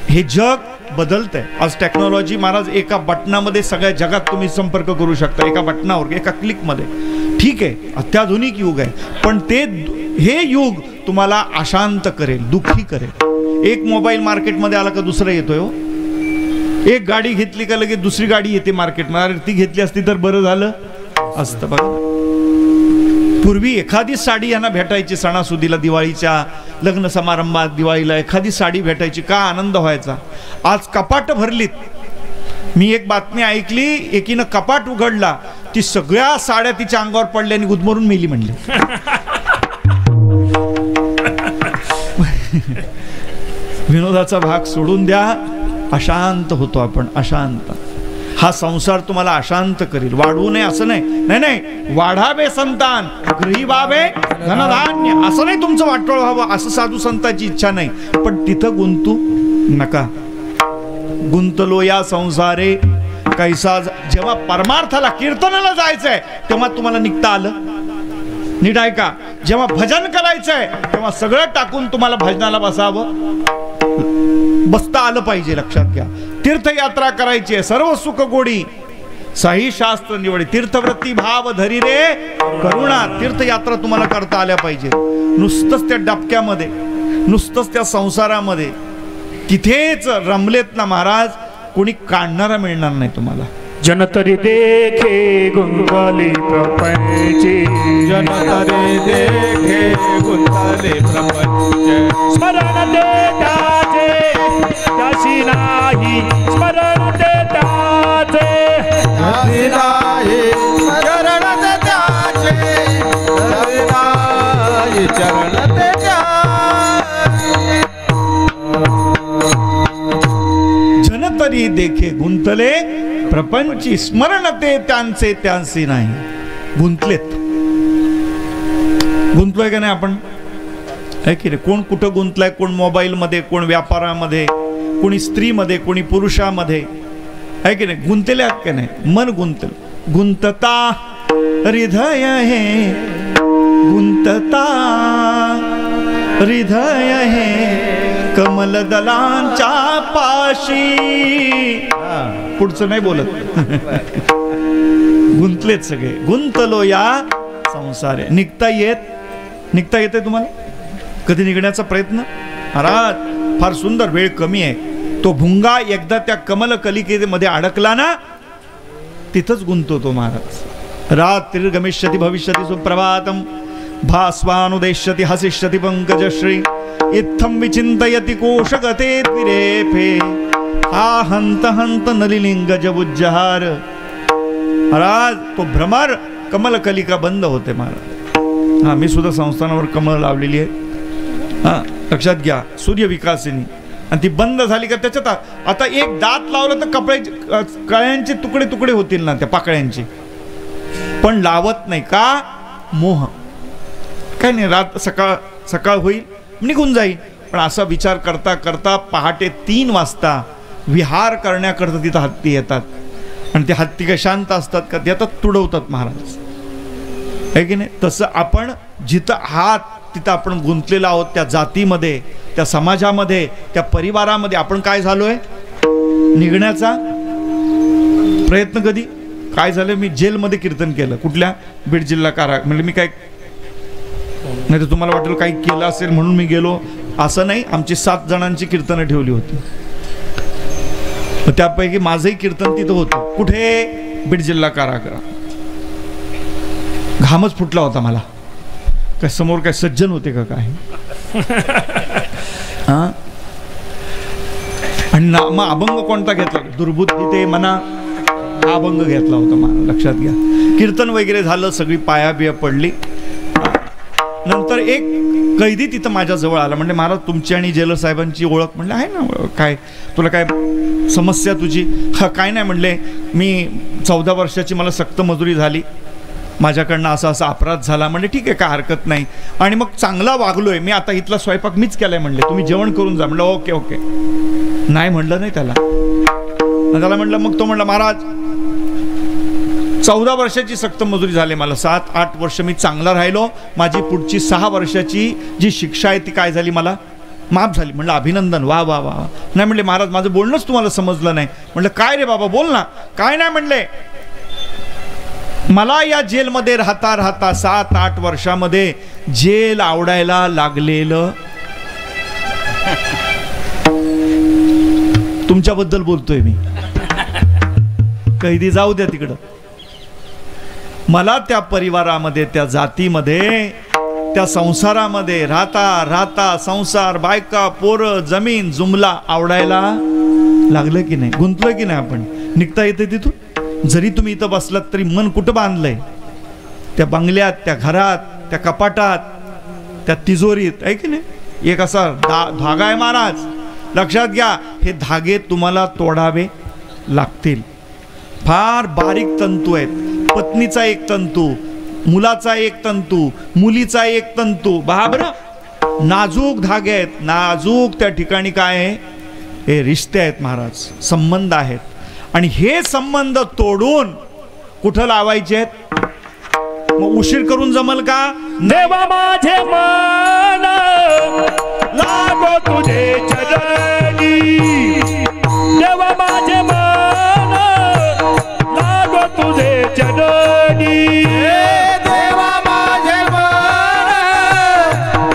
हे जग बदलतंय. आज टेक्नॉलॉजी महाराज एका बटनामध्ये सगळ्या जगात तुम्ही संपर्क करू शकता, एका बटनावर, एका क्लिकमध्ये. ठीक आहे, अत्याधुनिक युग आहे, पण हे युग तुम्हाला अशांत करेल, दुःखी करेल. एक मोबाईल मार्केटमध्ये आला का दुसरा येतोय हो. एक गाडी घेतली का लगेच दुसरी गाडी येते मार्केटमध्ये. अरे ती घेतली असती तर बरं झालं असतं बघा. पूर्वी एखादी साडी यांना भेटायची सणासुदीला, दिवाळीच्या लग्न समारंभात, दिवाळीला एखादी साडी भेटायची, का आनंद व्हायचा. आज कपाट भरलीत. मी एक बातमी ऐकली, एकीनं कपाट उघडला, ती सगळ्या साड्या तिच्या अंगावर पडल्या आणि गुदमरून मेली म्हणली. विनोदाचा भाग सोडून द्या, अशांत होतो आपण, अशांत. हा संसार तुम्हाला अशांत करील. वाढवू नये असं नाही, नाही नाही, वाढावे संतान, गृही व्हावे धनधान्य, असं नाही तुमचं वाटोळ व्हावं, असं साधू संतांची इच्छा नाही. पण तिथं गुंतू नका. गुंतलो या संसारे कैसा. जेव्हा परमार्थाला, कीर्तनाला जायचंय तेव्हा तुम्हाला निघता आलं. नीट ऐका, जेव्हा भजन करायचंय तेव्हा सगळं टाकून तुम्हाला भजनाला बसता आलं पाहिजे. लक्षात घ्या. तीर्थयात्रा करायची आहे, सर्व सुख गोडी साही शास्त्र निवडी. तीर्थवृत्ती भाव धरी रे करुणा. तीर्थयात्रा तुम्हाला करता आल्या पाहिजे. नुसतंच त्या डबक्यामध्ये, नुसतंच त्या संसारामध्ये तिथेच रमलेत ना महाराज, कोणी काढणारा मिळणार नाही तुम्हाला. जनतरी देखे गुंतले प्रपंची, जनतरी देखे गुंतले प्रपंच. स्मरण ते त्याचे त्याशी नाही, स्मरण ते त्याचे त्याची नाही, चरण ते त्याचे नाही, चरण ते त्याचे. जनतरी देखे गुंतले प्रपंची, स्मरण ते त्यांचे त्यांचे नाही. गुंतलेत. गुंतलोय का नाही आपण? आहे की रे? कोण कुठं गुंतलाय, कोण मोबाईल मध्ये, कोण व्यापारामध्ये, कोणी स्त्रीमध्ये, कोणी पुरुषामध्ये, आहे की नाही, गुंतले आहेत की नाही, मन गुंतल. गुंतता हृदय हे, गुंतता हृदय हे कमल दलांच्या पाशी. पुढचं नाही बोलत. गुंतलेत सगळे, गुंतलो या संसारे. निघता येते तुम्हाला? कधी निघण्याचा प्रयत्न? महाराज फार सुंदर, वेळ कमी आहे. तो भुंगा एकदा त्या कमल कलिकेमध्ये अडकला ना, तिथंच गुंतो तो महाराज. रात्री गमिष्यति भविष्यति सुप्रभातम भास्वानुदेश्यति हसिष्यति पंकजश्री इत्थं विचिंतयति कोशगते द्विरेफे हा हंत हंत नलिलिंग जबुज्जहार. महाराज तो भ्रमर कमलकलिका बंद होते महाराज. हा, मी सुद्धा संस्थानावर कमल लावलेली आहे. हा, लक्षात घ्या, सूर्य विकासिनी. आणि ती बंद झाली का त्याच्यात आता एक दात लावलं तर कळ्यांचे तुकडे तुकडे होतील ना त्या पाकळ्यांचे, पण लावत नाही का? मोह. काय नाही, रात सकाळ होईल निघून जाईल. पण असा विचार करता करता पहाटे 3 वाजता विहार करण्याकरता तिथं हत्ती येतात. आणि ते हत्ती काय शांत असतात का? ते आता तुडवतात महाराज, आहे की नाही? तसं आपण जिथं आहात तिथं आपण गुंतलेलो आहोत. त्या जातीमध्ये, त्या समाजामध्ये, त्या परिवारामध्ये आपण काय झालोय? निघण्याचा प्रयत्न. कधी काय झालं? मी जेलमध्ये कीर्तन केलं. कुठल्या? बीड जिल्हा कारागृह. म्हणजे मी काय, नाही तर तुम्हाला वाटेल काही केलं असेल म्हणून मी गेलो, असं नाही. आमची 7 जणांची कीर्तनं ठेवली होती. त्यापैकी माझंही कीर्तन तिथं होतं. कुठे? बीड जिल्हा कारागृह. घामच फुटला होता मला. काय समोर काय सज्जन होते का काय? आणि मग अभंग कोणता घेतला? दुर्बुद्धी ते मना, हा अभंग घेतला होता मला. लक्षात घ्या. कीर्तन वगैरे झालं, सगळी पाया बिया पडली. नंतर एक कैदी तिथं माझ्या जवळ आला. म्हणजे महाराज तुमची आणि जेलर साहेबांची ओळख. म्हणलं आहे ना. काय तुला काय समस्या तुझी? हा, काय नाही म्हणले, मी 14 वर्षाची मला सक्त मजुरी झाली, माझ्याकडनं असा अपराध झाला. म्हणजे ठीक आहे, काय हरकत नाही. आणि मग चांगला वागलोय मी. आता इथला स्वयंपाक मीच केलाय. म्हणले तुम्ही जेवण करून जा. म्हणलं ओके ओके. नाही म्हणलं नाही त्याला. म्हणलं मग तो म्हणला महाराज 14 वर्षाची सक्त मजुरी झाली मला, 7-8 वर्ष मी चांगला राहिलो, माझी पुढची 6 वर्षाची जी शिक्षा आहे ती काय झाली, मला माफ झाली. म्हणलं अभिनंदन, वा वा वा. नाही म्हणले महाराज माझं बोलणंच तुम्हाला समजलं नाही. म्हणलं काय रे बाबा बोल ना. काय नाही म्हणले, मला या जेलमध्ये राहता राहता 7-8 वर्षामध्ये जेल आवडायला लागलेलं. तुमच्याबद्दल बोलतोय मी. कैदी जाऊ द्या तिकडं. मला त्या परिवारामध्ये, त्या जातीमध्ये, त्या संसारामध्ये राहता राहता संसार, बायका, पोरं, जमीन, जुमला आवडायला लागलं की नाही? गुंतलोय की नाही आपण? निघता येते तिथून? जरी तुम्ही इथं बसलात तरी मन कुठं बांधलंय? त्या बंगल्यात, त्या घरात, त्या कपाटात, त्या तिजोरीत, आहे की नाही? एक असा धागा आहे महाराज. लक्षात घ्या, हे धागे तुम्हाला तोडावे लागतील. फार बारीक तंतू आहेत. पत्नीचा एक तंतू, मुलाचा एक तंतू, मुलीचा एक तंतू. बराबर नाजूक धागे आहेत. नाजूक त्या ठिकाणी काय आहे? हे रिश्ते आहेत महाराज, संबंध आहेत. आणि हे संबंध तोडून कुठं लावायचे आहेत? मग उशीर करून जमल का? देवा माझे मन लागो तुझे चरणी, देवा माझे मन लागो तुझे चरणी, देवा माझे मन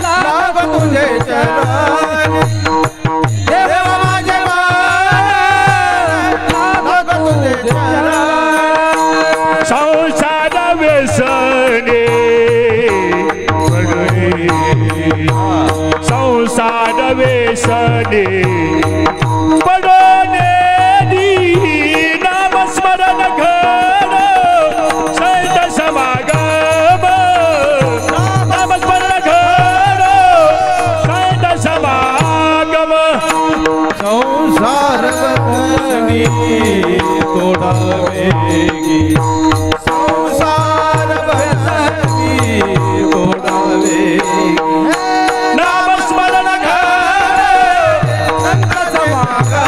लागो तुझे चरणी, देवा माझे मन लागो तुझे चरणी. संसार व्यसने संसार व्यसने पडोने नाम स्मरण घर संत समागम, नाम स्मरण घर संत समागम. संसार बंधनी तोडावेगी, संसार बंधनी तोडावेगी, नाम स्मरण घर संत समागम,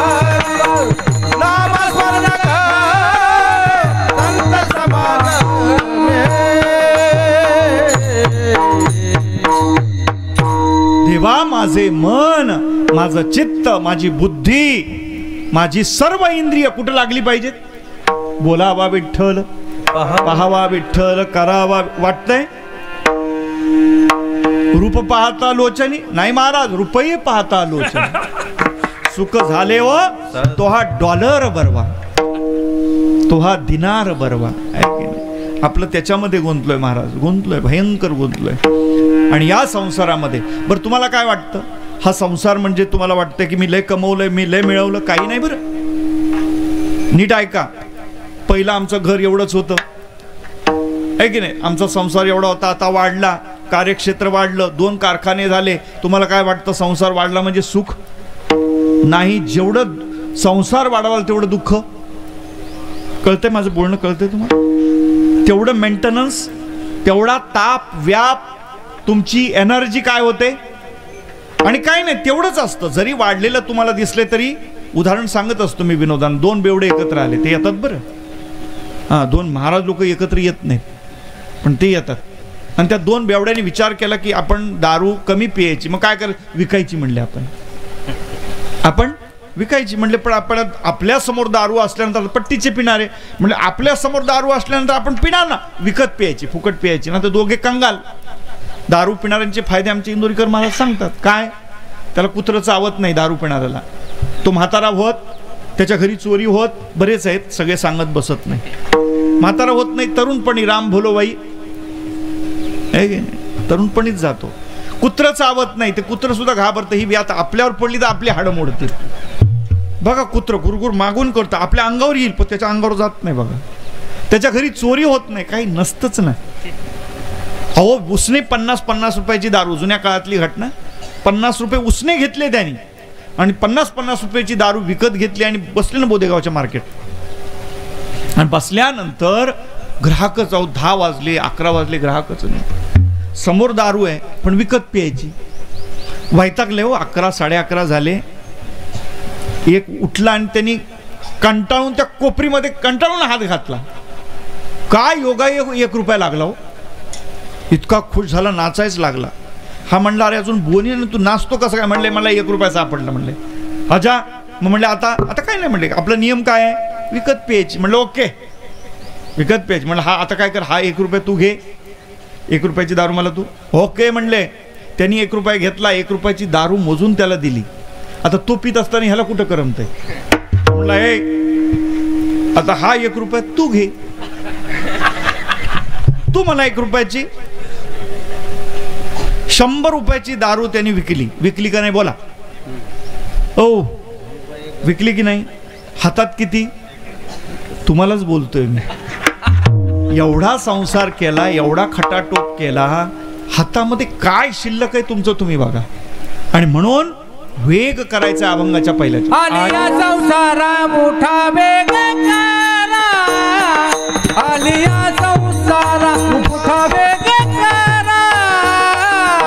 माझे मन, माझं चित्त, माझी बुद्धी, माझी सर्व इंद्रिय कुठं लागली पाहिजेत? बोलावा विठ्ठल, पाहावा विठ्ठल, करावा. वाटतंय रूप पाहता लोचनी? नाही महाराज, रुपये पाहता लोचनी. सुख झाले व तो हा डॉलर बरवा, तो हा दिनार बरवा. आपलं त्याच्यामध्ये गुंतलोय महाराज, गुंतलोय, भयंकर गुंतलोय. आणि या संसारामध्ये बरं तुम्हाला काय वाटतं? हा संसार म्हणजे तुम्हाला वाटतं की मी लय कमवलंय, मी लय मिळवलं? काही नाही बरं. नीट ऐका. पहिलं आमचं घर एवढंच होतं, आहे की नाही? आमचा संसार एवढा होता, आता वाढला, कार्यक्षेत्र वाढलं, 2 कारखाने झाले. तुम्हाला काय वाटतं संसार वाढला म्हणजे सुख? नाही. जेवढं संसार वाढवाल तेवढं दुःख. कळतंय माझं बोलणं? कळतंय तुम्हाला? तेवढं मेंटेनन्स, तेवढा ताप व्याप, तुमची एनर्जी काय होते. आणि काय नाही, तेवढंच असतं. जरी वाढलेलं तुम्हाला दिसले तरी, उदाहरण सांगत असतो मी विनोदान, 2 बेवडे एकत्र आले, ते येतात बरं. हां, 2 महाराज लोक एकत्र येत नाहीत, पण ते येतात. आणि त्या 2 बेवड्यांनी विचार केला की आपण दारू कमी पियायची. मग काय विकायची म्हणले आपण विकायची म्हणले. पण आपण आपल्या समोर दारू असल्यानंतर पट्टीचे पिणारे म्हणजे आपल्या समोर दारू असल्यानंतर आपण पिणार ना, विकत पियायची, फुकट पियायची ना. तर दोघे कंगाल. दारू पिणाऱ्यांचे फायदे आमचे इंदोरीकर महाराज सांगतात. काय? त्याला कुत्रं चावत नाही दारू पिणाऱ्याला. तो म्हातारा होत, त्याच्या घरी चोरी होत, बरेच आहेत, सगळे सांगत बसत नाही. म्हातारा होत नाही, तरुणपणी राम भोलोबाई तरुणपणीच जातो. कुत्रं चावत नाही, ते कुत्रं सुद्धा घाबरतं. ही व्यात आपल्यावर पडली तर आपली हाडं मोडतील. बघा, कुत्रं गुरगुर मागून करतं, आपल्या अंगावर येईल पण त्याच्या अंगावर जात नाही. बघा, त्याच्या घरी चोरी होत नाही, काही नसतंच ना. अहो, उसने 50-50 रुपयाची दारू, जुन्या काळातली घटना, 50 रुपये उसने घेतले त्यांनी आणि 50-50 रुपयाची दारू विकत घेतली आणि बसले ना बोदेगावच्या मार्केट. आणि बसल्यानंतर ग्राहकच, अहो 10 वाजले 11 वाजले, ग्राहकच नाही. समोर दारू आहे पण विकत प्यायची. वैतागले हो, 11 11:30 झाले. एक उठला आणि त्यांनी कंटाळून त्या कोपरीमध्ये कंटाळून हात घातला. काय योगा, 1 रुपया लागला हो. इतका खुश झाला, नाचायच लागला. हा म्हणला, अरे अजून बोनी ना, तू नाचतो कसं काय? म्हणले, मला 1 रुपया सापडला. म्हणले, अच्छा. मग म्हणले, आता काय नाही. म्हणले, आपला नियम काय आहे? विकत प्यायची. म्हणलं, ओके, विकत प्यायची. म्हणलं, हा आता काय कर, हा 1 रुपया तू घे, 1 रुपयाची दारू मला तू. ओके म्हणले. त्यांनी 1 रुपया घेतला, 1 रुपयाची दारू मोजून त्याला दिली. आता तो पित असताना ह्याला कुठं करमतंय? म्हणला, हे आता हा 1 रुपया तू घे, तू मला 1 रुपयाची. 100 रुपयाची दारू त्यांनी विकली का नाही? बोला. ओ, विकली की नाही? हातात किती? तुम्हालाच बोलतोय मी. एवढा संसार केला, एवढा खटाटोप केला, हातामध्ये काय शिल्लक आहे तुमचं तुम्ही बघा. आणि म्हणून वेग करायचा अभंगाच्या पहिल्याच्या. आलिया संसारा मोठा वेग करा, आलिया संसारा मोठा वेग करा,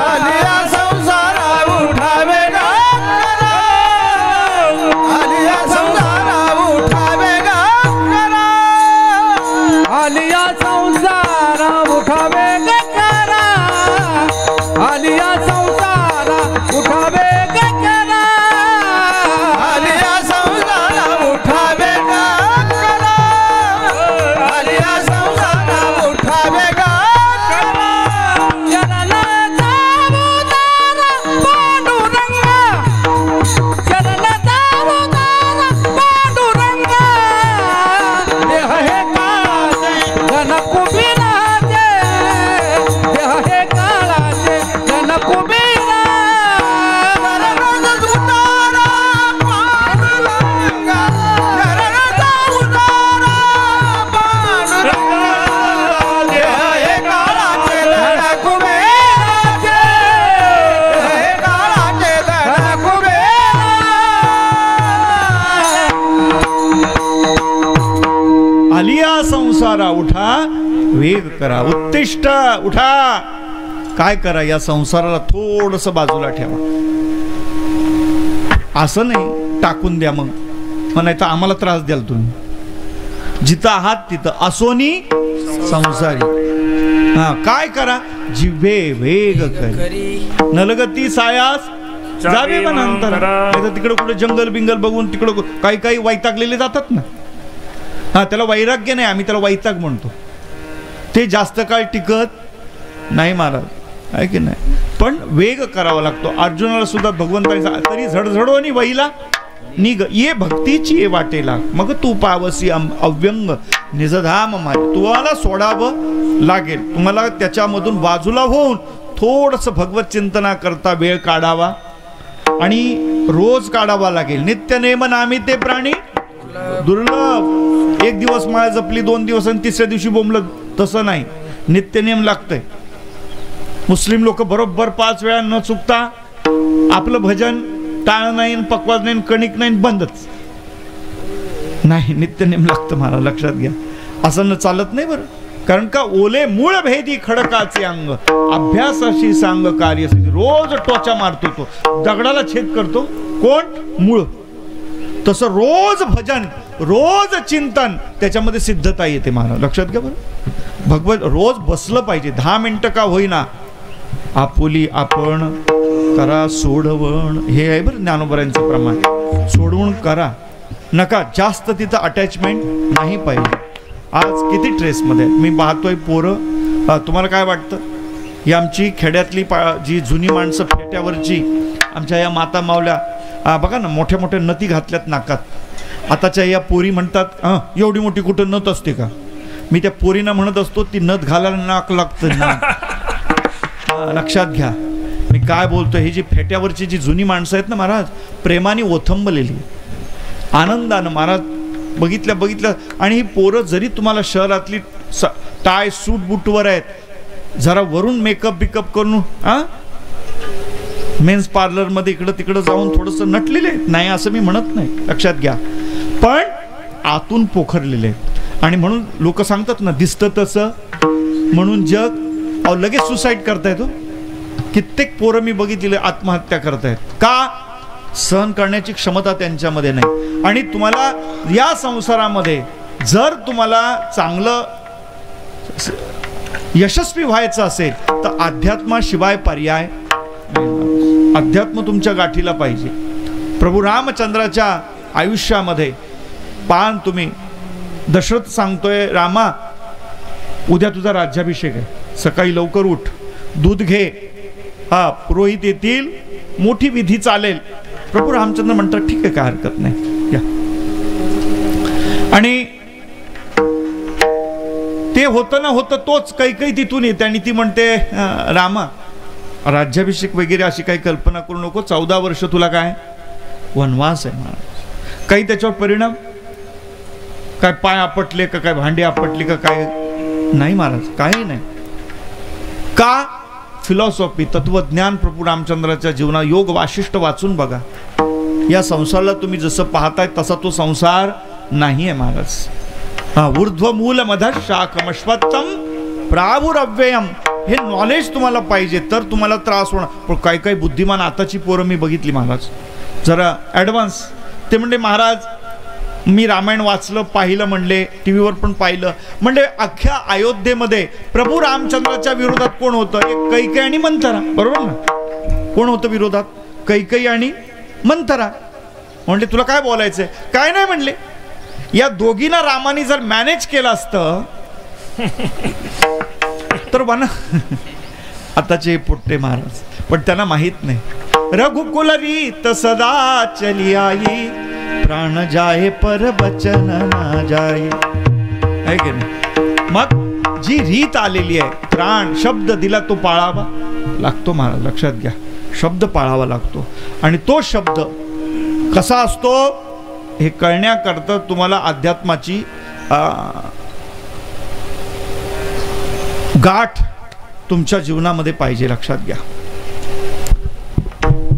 आलिया संसारा मोठा वेग करा, आलिया संसारा मोठा वेग करा, आलिया संसारा मोठा वेग करा, आलिया संसारा मोठा वेग करा, आलिया संसारा मोठा वेग करा, आलिया संसारा मोठा वेग करा. चरणाचा उतारा पांडुरंगा, चरणाचा उतारा पांडुरंगा, देह हे काळाचे धन कुबेराचे, देह हे काळाचे धन कुबेरा. चरणाचा उतारा पांडुरंगा, चरणाचा उतारा पांडुरंगा, देह हे काळाचे धन कुबेराचे, देह हे काळाचे धन कुबेरा. आलिया संसारा उठा, वेग करा, उत्तिष्ठ उठा. काय करा? या संसाराला थोडस बाजूला ठेवा. असं नाही टाकून द्या मग नाही तर आम्हाला त्रास द्याल तुम्ही. जिथं आहात तिथं असोनी संसारी. हा, काय करा? जिव्हे वेग करी, नलगती सायास जावे वनांतर. नाहीतर तिकडे कुठे जंगल बिंगल बघून तिकडं काही काही वैतागलेले जातात ना. हा, त्याला वैराग्य नाही, आम्ही त्याला वैताग म्हणतो. ते जास्त काळ टिकत नाही महाराज, आहे की नाही. पण वेग करावा लागतो. अर्जुनाला सुद्धा भगवंताने तरी झडझडोनी वहिला निग ये भक्तीची ये वाटेला मग तू पावसी अव्यंग निजधाम मारे. तुम्हाला सोडावं लागेल, तुम्हाला त्याच्यामधून बाजूला होऊन थोडंसं भगवत चिंतना करता वेळ काढावा आणि रोज काढावा लागेल. नित्य नेम नामी ते प्राणी दुर्लभ. एक दिवस माळ जपली, 2 दिवस आणि तिसऱ्या दिवशी बोंबलं, तसं नाही. नित्य नेम लागतंय. मुस्लिम लोक बरोबर 5 वेळा न चुकता आपलं भजन टाळ नाही, पकवाज नाही, कणिक नाही, बंदच नाही. नित्य नेम लागतं मला, लक्षात घ्या. असं न चालत नाही बरं. कारण का ओले मूळ भेदी खडकाचे अंग अभ्यासाशी सांग कार्य. रोज टोचा मारतो तो, दगडाला छेद करतो कोण? मूळ. तसं रोज भजन, रोज चिंतन, त्याच्यामध्ये सिद्धता येते महाराज, लक्षात घ्या बरं. भगवत रोज बसलं पाहिजे, 10 मिनिटं का होईना. आपुली आपण करा सोडवण, हे आहे बरं ज्ञानोबरांचं प्रमाण. सोडवण करा, नका जास्त तिथं अटॅचमेंट नाही पाहिजे. आज किती ट्रेसमध्ये मी पाहतोय पोरं. तुम्हाला काय वाटतं? ही आमची खेड्यातली जी जुनी माणसं फेट्यावरची आमच्या या माता मावल्या बघा ना, मोठ्या मोठ्या नती घातल्यात नाकात. आताच्या या पोरी म्हणतात एवढी मोठी कुठं नथ असते का? मी त्या पोरींना म्हणत असतो ती नथ घालायला नाक लागतं ना. लक्षात घ्या मी काय बोलतो. ही जी फेट्यावरची जी जुनी माणसं आहेत ना महाराज, प्रेमाने ओथंबलेली, आनंदानं महाराज बघितल्या. आणि ही पोरं जरी तुम्हाला शहरातली टाय सूट बूटवर आहेत, जरा वरून मेकअप बिकअप करून मेन्स पार्लरमध्ये इकडं तिकडं जाऊन थोडंसं नटलेले नाही, असं मी म्हणत नाही, लक्षात घ्या. पण आतून पोखरलेले आहेत. आणि म्हणून लोक सांगतात ना, दिसतं तसं म्हणून जग. अहो लगेच सुसाईड करतायत. कित्येक पोरं मी बघितलेले आत्महत्या करतायत. का? सहन करण्याची क्षमता त्यांच्यामध्ये नाही. आणि तुम्हाला या संसारामध्ये जर तुम्हाला चांगलं यशस्वी व्हायचं असेल तर अध्यात्माशिवाय पर्याय. अध्यात्म तुमच्या गाठीला पाहिजे. प्रभू रामचंद्राच्या आयुष्यामध्ये पान तुम्ही, दशरथ सांगतोय रामा उद्या तुझा राज्याभिषेक आहे, सकाळी लवकर उठ, दूध घे, पुरोहित येतील, मोठी विधी चालेल. प्रभू रामचंद्र म्हणतात ठीक आहे, काय हरकत नाही या. आणि ते होतं ना होतं तोच कैकई तिथून येते आणि ती म्हणते रामा राज्याभिषेक वगैरे अशी काही कल्पना करू नको, 14 वर्ष तुला काय वनवास आहे महाराज. काही त्याच्यावर परिणाम? काय पाय आपटले का, काय भांडे आपटले का, काय नाही महाराज, काही नाही. का? फिलॉसॉफी, तत्वज्ञान प्रभू रामचंद्राच्या जीवना, योग वाशिष्ठ वाचून बघा. या संसाराला तुम्ही जसं पाहताय तसा तो संसार नाही आहे महाराज. ऊर्ध्व मूल मध शाखमश्वत्तम प्राभुरव्ययम, हे नॉलेज तुम्हाला पाहिजे तर तुम्हाला त्रास होणार. पण काही बुद्धिमान आताची पोरं मी बघितली महाराज, जरा ॲडव्हान्स. ते म्हणले महाराज मी रामायण वाचलं, पाहिलं, म्हणले टीव्हीवर पण पाहिलं, म्हणले अख्ख्या अयोध्येमध्ये प्रभू रामचंद्राच्या विरोधात कोण होतं? एक कैकेयी आणि मंथरा, बरोबर ना? कोण होतं विरोधात? कैकेयी आणि मंथरा. म्हणले तुला काय बोलायचंय? काय नाही म्हणले, या दोघींना रामाने जर मॅनेज केलं असतं तर बना. आताचे पोट्टे महाराज, पण त्यांना माहित नाही. रघुकुल रीत सदा चली आई, प्राण जाए पर बचन ना जाए, है की नाही? मग जी रीत आलेली आहे, प्राण शब्द दिला तो पाळावा लागतो महाराज, लक्षात घ्या. शब्द पाळावा लागतो. आणि तो शब्द कसा असतो हे कळण्याकरता तुम्हाला अध्यात्माची गाठ तुमच्या जीवनामध्ये पाहिजे, लक्षात घ्या.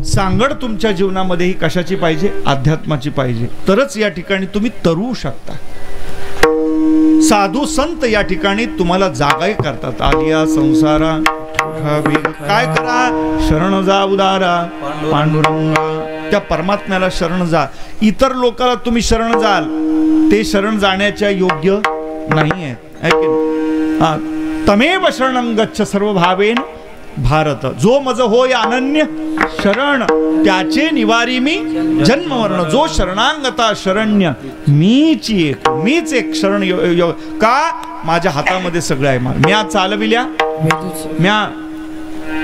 सांगड तुमच्या जीवनामध्ये ही कशाची पाहिजे? अध्यात्माची पाहिजे. तरच या ठिकाणी तुम्ही तरू शकता. साधू संत या ठिकाणी तुम्हाला जागाही करतात. आलिया संसारा काय करा? शरण जा उदारा पांडुरंगा, त्या परमात्म्याला शरण जा. इतर लोकांना तुम्ही शरण जाल ते शरण जाण्याच्या योग्य नाही आहेत. तमेव शरणं गच्छ सर्व भावेन भारत. जो मज होय अनन्य शरण त्याचे निवारी मी जन्मवर्ण. जो शरणांगता शरण्य मीच एक शरण का माझ्या हातामध्ये सगळं आहे. म्या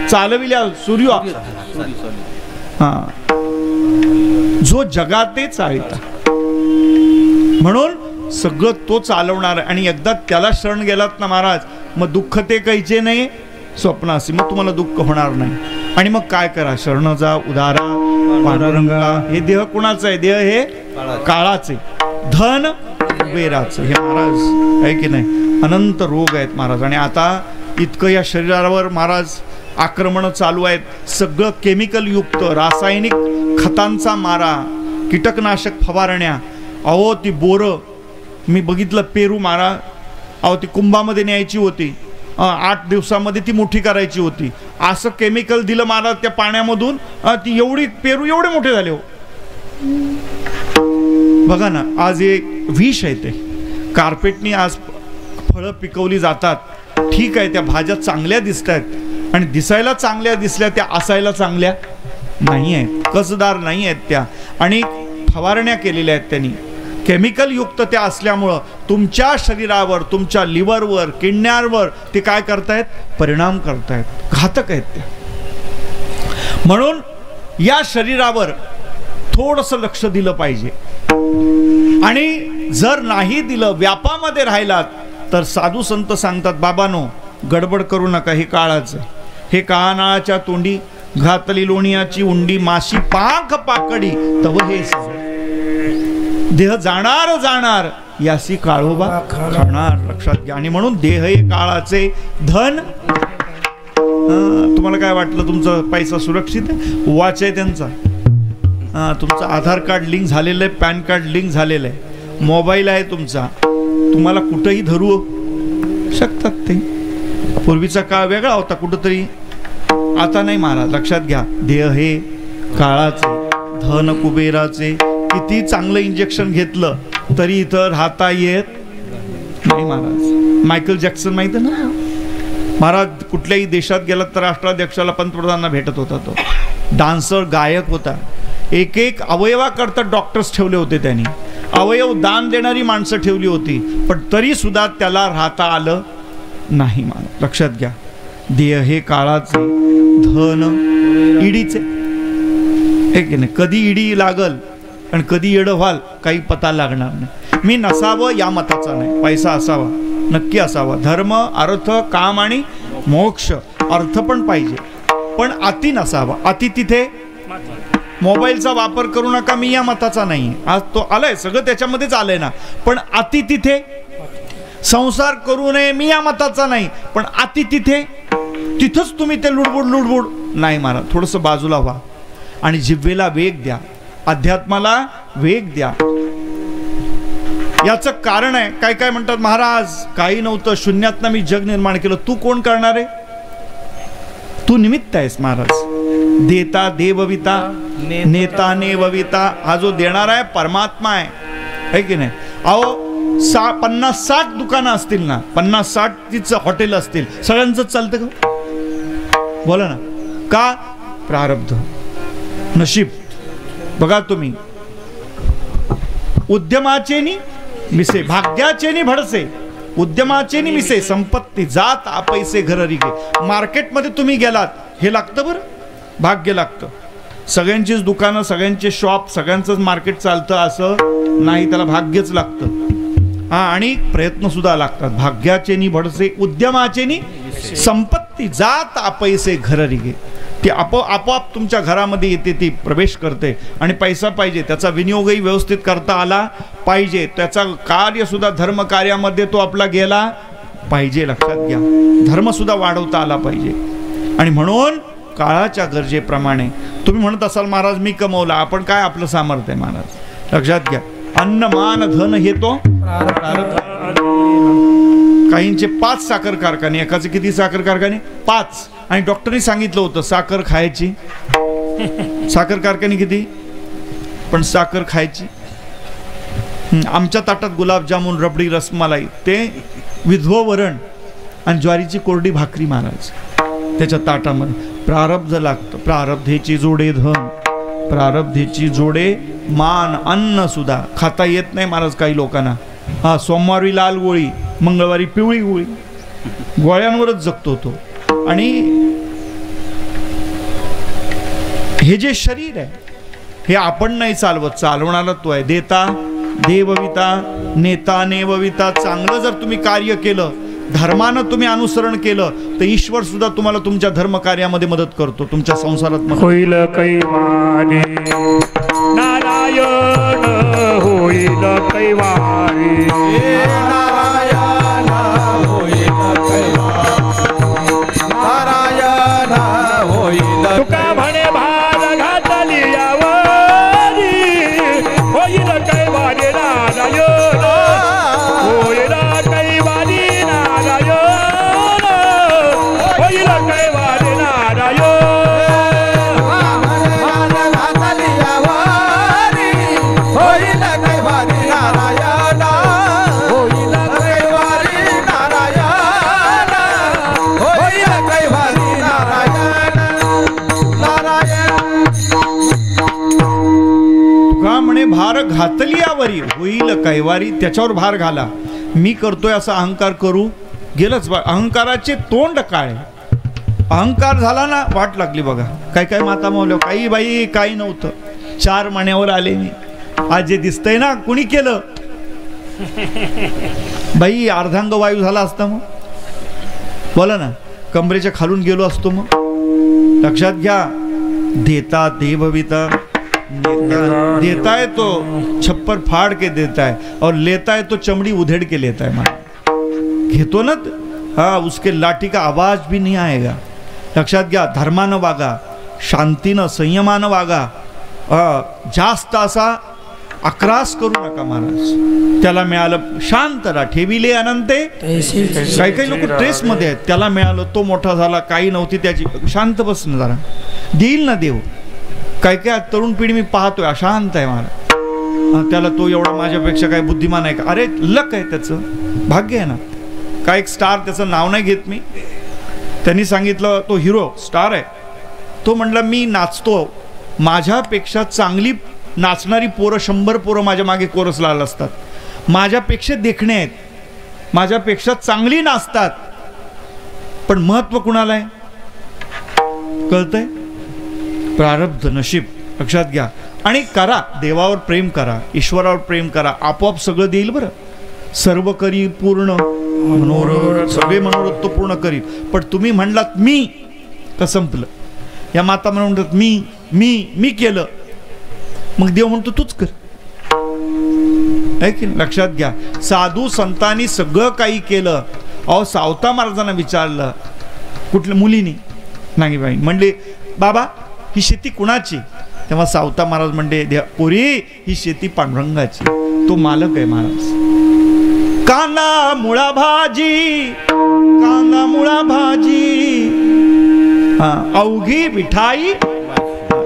चालविल्या सूर्य हा जो जगाते चालिता. म्हणून सगळं तो चालवणार. आणि एकदा त्याला शरण गेलात ना महाराज, मग दुःख ते काहीचे नाही स्वप्न असे, मग तुम्हाला दुःख होणार नाही. आणि मग काय करा, शरण जा उदारा पांडुरंगा. हे देह कुणाचं आहे? देह हे काळाचे, धन कुबेराचं. हे महाराज आहे की नाही, अनंत रोग आहेत महाराज. आणि आता इतकं या शरीरावर महाराज आक्रमण चालू आहेत. सगळं केमिकल युक्त, रासायनिक खतांचा मारा, कीटकनाशक फवारण्या. अहो ती बोरं मी बघितलं, पेरू मारा. अहो ती कुंभामध्ये न्यायची होती, 8 दिवसामध्ये ती मोठी करायची होती. असं केमिकल दिलं महाराज त्या पाण्यामधून, ती एवढी पेरू एवढे मोठे झाले. हो बघा ना, आज एक विष आहे ते. कार्पेटनी आज फळं पिकवली जातात. ठीक आहे, त्या भाज्या चांगल्या दिसत आहेत, आणि दिसायला चांगल्या दिसल्या त्या असायला चांगल्या नाही आहेत, कसदार नाही आहेत त्या. आणि फवारण्या केलेल्या आहेत त्यांनी, केमिकल युक्त त्या असल्यामुळं तुमच्या शरीरावर, तुमच्या लिव्हरवर, किडण्यांवर ते काय करतायत? परिणाम करतायत, घातक आहेत त्या. म्हणून या शरीरावर थोडंसं लक्ष दिलं पाहिजे. आणि जर नाही दिलं, व्यापामध्ये राहिलात, तर साधू संत सांगतात, बाबानो गडबड करू नका, हे काळाचं. हे कानाच्या तोंडी घातली लोणियाची उंडी, माशी पाख पाकडी तव हे देह जाणार यासी काळोबा खाणार. लक्षात घ्या. आणि म्हणून देह हे काळाचे, धन. तुम्हाला काय वाटलं तुमचा पैसा सुरक्षित आहे? वॉच आहे त्यांचा, तुमचं आधार कार्ड लिंक झालेलं आहे, पॅन कार्ड लिंक झालेलं आहे, मोबाईल आहे तुमचा, तुम्हाला कुठंही धरू शकतात ते. पूर्वीचा काळ वेगळा होता कुठंतरी, आता नाही महाराज. लक्षात घ्या. देह हे काळाचे, धन कुबेराचे. किती चांगलं इंजेक्शन घेतलं तरी इथं राहता येत नाही महाराज. मायकल जॅक्सन माहिती ना महाराज, कुठल्याही देशात गेला तर राष्ट्राध्यक्षाला, पंतप्रधानांना भेटत होता. तो डान्सर, गायक होता. एक अवयवाकरता डॉक्टर्स ठेवले होते त्यांनी, अवयव दान देणारी माणसं ठेवली होती, पण तरी सुद्धा त्याला राहता आलं नाही महाराज. लक्षात घ्या. देह हे काळाचे, धन इडीचे. हे की नाही, कधी इडी लागल आणि कधी येडं व्हाल काही पता लागणार नाही. मी नसावं या मताचा नाही, पैसा असावा, नक्की असावा. धर्म, अर्थ, काम आणि मोक्ष. अर्थ पण पाहिजे, पण अति नसावा. अति तिथे मोबाईलचा वापर करू नका, मी या मताचा नाही. आज तो आलाय, सगळं त्याच्यामध्येच आलंय ना. पण अति तिथे संसार करू नये, मी या मताचा नाही. पण अति तिथे, तिथंच तुम्ही ते लुडबुड नाही मारा. थोडंसं बाजूला व्हा आणि जिव्हेला वेग द्या, अध्यात्माला वेग द्या. याचं कारण आहे, काय काय म्हणतात महाराज, काही नव्हतं, शून्यातनं मी जग निर्माण केलं. तू कोण करणार आहे? तू निमित्त आहेस महाराज. देता देवविता, नेता नेवविता. हा जो देणारा आहे परमात्मा आहे की नाही. अहो 50-60 दुकानं असतील ना, 50-60 हॉटेल असतील, सगळ्यांचं चालतं का? बोला ना. का? प्रारब्ध, नशीब. बघा तुम्ही, उद्यमाचे नि मिसे, भाग्याचे नि भडसे. उद्यमाचे नि मिसे, संपत्ती जात पैसे घर रिगे. मार्केटमध्ये तुम्ही गेलात, हे लागतं बरं, भाग्य लागतं. सगळ्यांचीच दुकानं, सगळ्यांचे शॉप, सगळ्यांचंच मार्केट चालतं असं नाही, त्याला भाग्यच लागतं. आणि प्रयत्न सुद्धा लागतात. भाग्याचे नि भडसे, उद्यमाचे नि संपत्ती जात पैसे घर रिगे. ती आपोआप तुमच्या घरामध्ये येते, ती प्रवेश करते. आणि पैसा पाहिजे, त्याचा विनियोगही व्यवस्थित करता आला पाहिजे, त्याचा कार्य सुद्धा धर्म कार्यामध्ये तो आपला गेला पाहिजे. लक्षात घ्या. धर्म सुद्धा वाढवता आला पाहिजे. आणि म्हणून काळाच्या गरजेप्रमाणे तुम्ही म्हणत असाल महाराज मी कमवला, आपण काय आपलं सामर्थ्य आहे महाराज. लक्षात घ्या. अन्न मान धन हे तो काहींचे 5 साखर कारखाने, एकाचे किती साखर कारखाने? 5. आणि डॉक्टरनी सांगितलं होतं साखर खायची. साखर कारखाने किती, पण साखर खायची. आमच्या ताटात गुलाबजामुन, रबडी, रसमलाई, ते विधवो वरण आणि ज्वारीची कोरडी भाकरी महाराज. त्याच्या ताटामध्ये प्रारब्ध लागतं. प्रारब्धेची जोडे धन, प्रारब्धेची जोडे मान, अन्न सुद्धा खाता येत नाही महाराज काही लोकांना. हा, सोमवारी लाल गोळी, मंगळवारी पिवळी गोळी, गोळ्यांवरच जगतो तो. आणि हे जे शरीर आहे हे आपण नाही चालवत, चालवणारा तो आहे. देता देवविता, नेता नेवविता. चांगलं जर तुम्ही कार्य केलं, धर्मानं तुम्ही अनुसरण केलं, तर ईश्वर सुद्धा तुम्हाला तुमच्या धर्म कार्यामध्ये मदत करतो, तुमच्या संसारात मदत. होईल कैवारी नारायण, होईल कैवारी नारायण होईल नारायण होईल. तुका म्हणे भार घातली यावरी, होईल कैवारी नारायण, होईल कैवारी नारायण, होईल कैवारी नारायण. होईल कैवारी नारायण, होईल कैवारी नारायण, होईल कैवारी नारायण नारायण. तुका म्हणे भार घातली यावरी, होईल कैवारी. त्याच्यावर भार घाला. मी करतोय असा अहंकार करू गेलंच. अहंकाराचे तोंड काळे. अहंकार झाला ना, वाट लागली बघा. काय काय माता मावल्या, काही बाई काही नव्हतं, 4 मण्यावर आले मी. आज जे दिसतंय ना, कुणी केलं बाई? अर्धांग वायू झाला असता मग, बोला ना, कमरेच्या खालून गेलो असतो मग. लक्षात घ्या, देता देवविता, देता है तो छप्पर फाड़ के देता है, और लेता है तो चमड़ी उधेड़ के लेता है. मान घेतो ना, हाँ, उसके लाठी का आवाज भी नहीं आएगा. लक्षात घ्या, धर्मानं वागा, शांतीनं संयमानं वागा. जास्त असा अक्रास करू नका महाराज. त्याला मिळालं शांत राहा, ठेविले अनंते. काही काही लोक ट्रेस मध्ये आहेत. त्याला मिळालं, तो मोठा झाला, काही नव्हती त्याची. शांत बसन जरा, देईल ना देव. काय काय तरुण पिढी मी पाहतोय अशांत आहे मला. त्याला तो एवढा माझ्यापेक्षा काय बुद्धिमान आहे का? अरे लक आहे, त्याचं भाग्य आहे ना. काय एक स्टार, त्याचं नाव नाही घेत मी, त्यांनी सांगितलं, तो हिरो स्टार आहे. तो म्हणला, मी नाचतो, माझ्यापेक्षा चांगली नाचणारी पोरं 100 पोरं माझ्या मागे कोरस लाल असतात. माझ्यापेक्षा देखणे आहेत, माझ्यापेक्षा चांगली नाचतात. पण महत्व कुणाला आहे कळतंय? प्रारब्ध, नशीब. लक्षात घ्या. आणि करा, देवावर प्रेम करा, ईश्वरावर प्रेम करा, आपोआप सगळं देईल बरं. सर्व करी पूर्ण मनोरथ, सगळे मनोरथ तो पूर्ण करील. पण तुम्ही म्हणलात मी, तर संपलं. या माता म्हणतात मी मी मी केलं, मग देव म्हणतो तूच कर. आहे की लक्षात घ्या. साधू संतांनी सगळं काही केलं. अहो, सावता महाराजांना विचारलं कुठल्या मुलीनी, नाही बाई, म्हणले बाबा ही शेती कुणाची? तेव्हा सावता महाराज म्हणले, पोरी ही शेती पांडुरंगाची, तो मालक आहे महाराज. कांदा मुळा भाजी, कांदा मुळा भाजी, हा, अवघी मिठाई,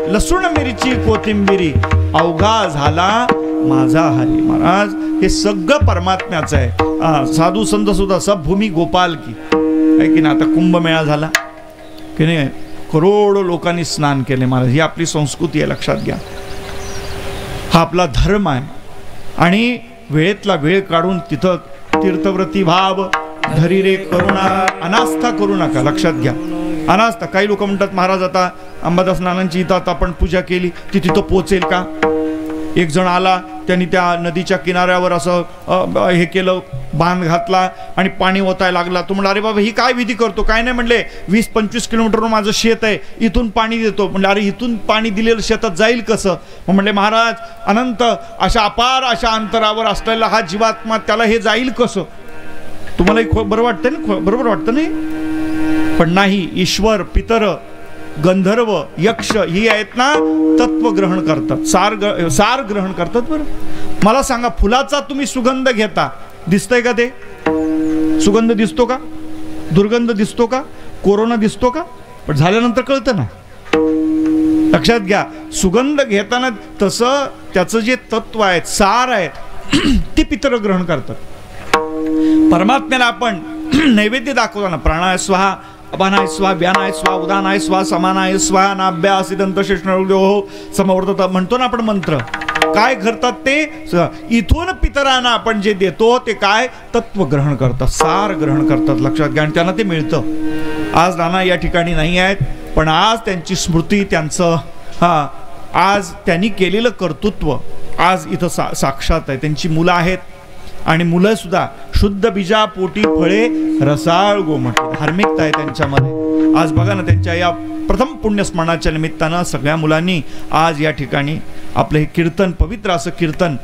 लसूण मिरची कोथिंबिरी, अवघा झाला माझा हरी. महाराज हे सगळं परमात्म्याचं आहे. साधू संत सुद्धा सब भूमी गोपाल की आहे की नाही. आता कुंभमेळा झाला की नाही, करोडो लोकांनी स्नान केले महाराज. ही आपली संस्कृती आहे, लक्षात घ्या. हा आपला धर्म आहे. आणि वेळेतला वेळ काढून तिथं तीर्थव्रती भाव धरी रे करुणा. अनास्था करू नका, लक्षात घ्या. अनास्था. काही लोक म्हणतात महाराज आता अंबादास नानांची इथं आता आपण पूजा केली, ती तिथं पोचेल का? एक जण आला, त्यांनी त्या नदीच्या किनाऱ्यावर असं हे केलं, बांध घातला आणि पाणी ओतायला लागला. तो म्हणला, अरे बाबा ही काय विधी करतो? काय नाही म्हणले, 20-25 किलोमीटरवर माझं शेत आहे, इथून पाणी देतो. म्हणले, अरे इथून पाणी दिलेलं शेतात जाईल कसं? मग म्हणले, महाराज अनंत अशा अपार अशा अंतरावर असलेला हा जीवात्मा, त्याला हे जाईल कसं? तुम्हाला बरं वाटतं ना? बरोबर वाटतं नाही? पण नाही. ईश्वर, पितर, गंधर्व, यक्ष ही आहेत ना, तत्व ग्रहण करतात, सार ग्रहण करतात. बरं मला सांगा, फुलाचा तुम्ही सुगंध घेता, दिसतंय का? ते सुगंध दिसतो का? दुर्गंध दिसतो का? कोरोना दिसतो का? पण झाल्यानंतर कळतं ना. लक्षात घ्या. सुगंध घेताना तसं त्याचं जे तत्व आहेत, सार आहेत, ती पितर ग्रहण करतात. परमात्म्याला आपण नैवेद्य दाखवताना प्राणाय स्वाहा, अपानाय स्वा व्यानाय स्वा उदानाय स्वा समानाय स्वा नाभ्यासिदंत शेषणो समवर्तत म्हणतो ना आपण मंत्र. काय करतात ते इथून पितरांना आपण जे देतो ते काय तत्व ग्रहण करतात, सार ग्रहण करतात. लक्षात घ्या. आणि त्यांना ते मिळतं. आज नाना या ठिकाणी नाही आहेत, पण आज त्यांची स्मृती, त्यांचं आज त्यांनी केलेलं कर्तृत्व आज इथं साक्षात आहे. त्यांची मुलं आहेत आणि मुलं सुद्धा शुद्ध बीजा पोटी फळे रसाळ गोमटी, धार्मिकता आहे त्यांच्यामध्ये. आज बघा ना, त्यांच्या या प्रथम पुण्यस्मरणाच्या निमित्तानं सगळ्या मुलांनी आज या ठिकाणी आपलं हे कीर्तन, पवित्र असं कीर्तन,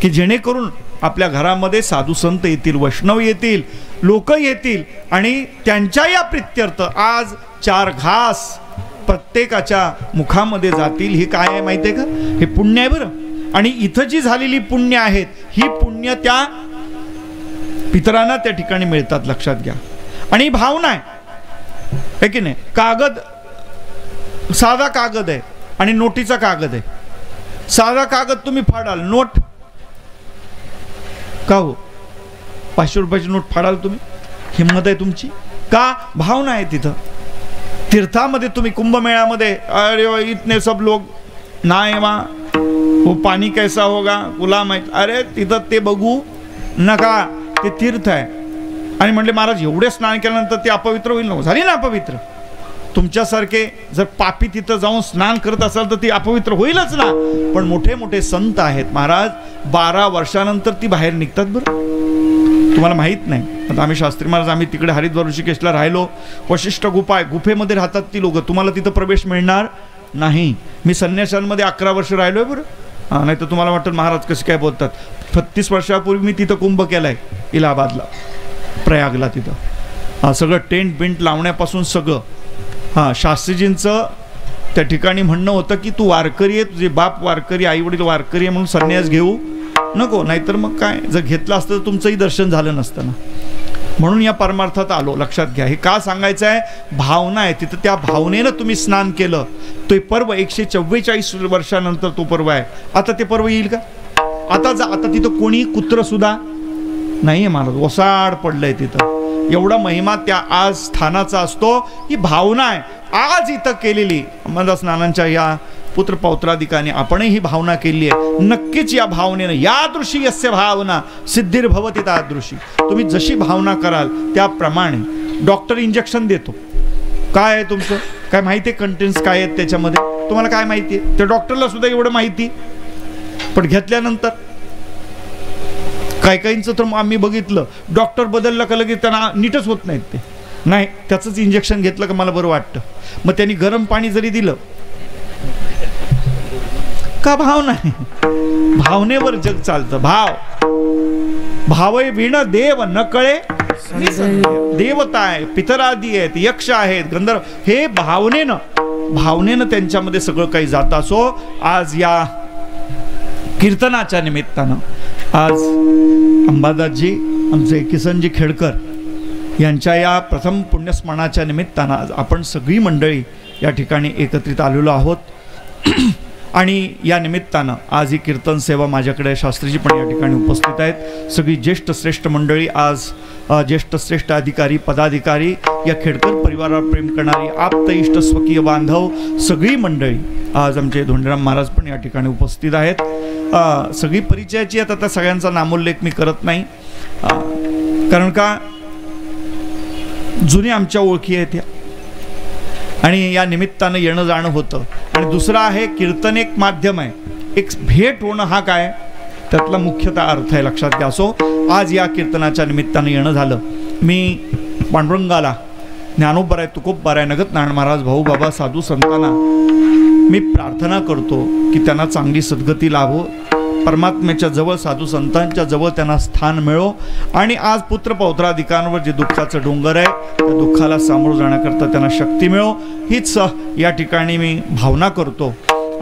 की जेणेकरून आपल्या घरामध्ये साधू संत येतील, वैष्णव येतील, लोक येतील आणि त्यांच्या या प्रित्यर्थ आज 4 घास प्रत्येकाच्या मुखामध्ये जातील. हे काय आहे माहिती आहे का? हे पुण्य आहे बरं. आणि इथं जी झालेली पुण्य आहेत, ही पुण्य त्या पितरांना त्या ठिकाणी मिळतात. लक्षात घ्या. आणि भावना आहे की नाही. कागद साधा कागद आहे आणि नोटीचा कागद आहे. साधा कागद तुम्ही फाडाल, नोट का हो 500 रुपयाची नोट फाडाल तुम्ही? हिंमत आहे तुमची का? भावना आहे तिथं. तीर्थामध्ये तुम्ही कुंभमेळ्यामध्ये अरे इतने सब लोग नाही मा वो पाणी कैसा होगा तुला माहित. अरे तिथं ते बघू नका, ते तीर्थ आहे. आणि म्हणले महाराज एवढे स्नान केल्यानंतर ते अपवित्र होईल नको. झाली ना अपवित्र. तुमच्यासारखे जर पापी तिथं जाऊन स्नान करत असाल तर ती अपवित्र होईलच ना. पण मोठे मोठे संत आहेत महाराज, 12 वर्षानंतर ती बाहेर निघतात बरं. तुम्हाला माहीत नाही. आता आम्ही शास्त्री महाराज आम्ही तिकडे हरिद्वार ऋषिकेशला राहिलो. वशिष्ठ गुफा आहे, गुफेमध्ये राहतात ती लोक. तुम्हाला तिथं प्रवेश मिळणार नाही. मी संन्याशांमध्ये 11 वर्ष राहिलोय बरं. नाही तर तुम्हाला वाटतं महाराज कसे काय बोलतात. 36 वर्षापूर्वी मी तिथं कुंभ केलाय इलाहाबादला, प्रयागला. तिथं सगळं टेंट बिंट लावण्यापासून सगळं. शास्त्रीजींचं त्या ठिकाणी म्हणणं होतं की तू वारकरी आहे, तुझे बाप वारकरी, आई वडील वारकरी आहे म्हणून संन्यास घेऊ नको. नाहीतर मग काय, जर घेतलं असतं तर तुमचंही दर्शन झालं नसतं ना. म्हणून या परमार्थात आलो. लक्षात घ्या. हे का सांगायचं आहे? भावना आहे तिथं. त्या भावनेनं तुम्ही स्नान केलं. ते पर्व 144 वर्षानंतर तो पर्व आहे. आता ते पर्व येईल का? आता तिथं कोणी कुत्र सुद्धा नाहीये महाराज. वसाड पडलंय तिथं. एवढा महिमा त्या आज स्थानाचा असतो. ही भावना आहे आज इथं केलेली. माझा स्नानांच्या या पुत्र पौत्राधिकाने आपणही ही भावना केली आहे. नक्कीच या भावनेनं यादृशी यस्य भावना सिद्धिर्भवति तादृशी. तुम्ही जशी भावना कराल त्याप्रमाणे. डॉक्टर इंजेक्शन देतो. काय आहे तुमचं काय माहिती आहे? कंटेंट्स काय आहेत त्याच्यामध्ये तुम्हाला काय माहिती आहे? त्या डॉक्टरला सुद्धा एवढं माहिती. पण घेतल्यानंतर काहींचं तर आम्ही बघितलं, डॉक्टर बदलला का लगेच त्यांना नीटच होत नाहीत. ते नाही, त्याचंच इंजेक्शन घेतलं का मला बरं वाटतं. मग त्यांनी गरम पाणी जरी दिलं का, भाव नाही. भावनेवर जग चालतं. भावय विण देव न कळे. देवता आहे, पितरादी आहेत, यक्ष आहेत, गंधर्व. हे भावनेनं त्यांच्यामध्ये सगळं काही जात असो. आज या कीर्तनाच्या निमित्तानं आज अंबादासजी, आमचे किसनजी खेडकर यांच्या या प्रथम पुण्यस्मरणाच्या निमित्तानं आज आपण सगळी मंडळी या ठिकाणी एकत्रित आलेलो आहोत. आणि या निमित्तानं आज ही कीर्तन सेवा माझ्याकडे शास्त्रीजी पण या ठिकाणी उपस्थित आहेत. सगळी ज्येष्ठ श्रेष्ठ मंडळी आज ज्येष्ठ श्रेष्ठ अधिकारी पदाधिकारी, या खेडकर परिवारावर प्रेम करणारी आप्त इष्ट स्वकीय बांधव सगळी मंडळी आज आमचे धोंडीराम महाराज पण या ठिकाणी उपस्थित आहेत. सगळी परिचयाची आहेत. आता सगळ्यांचा नामोल्लेख मी करत नाही, कारण का जुने आमच्या ओळखी आहेत या. आणि या निमित्तानं येणं जाणं होतं. आणि दुसरं आहे कीर्तन एक माध्यम आहे, एक भेट होणं हा काय त्यातला मुख्यतः अर्थ आहे. लक्षात घ्या. सो आज या कीर्तनाच्या निमित्तानं येणं झालं. मी पांडुरंगाला, ज्ञानोबर आहे, तुकोबर आहे, नगत नारायण महाराज, भाऊ बाबा साधू संतांना मी प्रार्थना करतो की त्यांना चांगली सद्गती लाभो, परमात्म्याच्या जवळ साधू संतांच्या जवळ त्यांना स्थान मिळो. आणि आज पुत्र पौत्राधिकांवर जे दुःखाचं डोंगर आहे त्या दुःखाला सामोरं जाण्याकरता त्यांना शक्ती मिळो, हीच या ठिकाणी मी भावना करतो.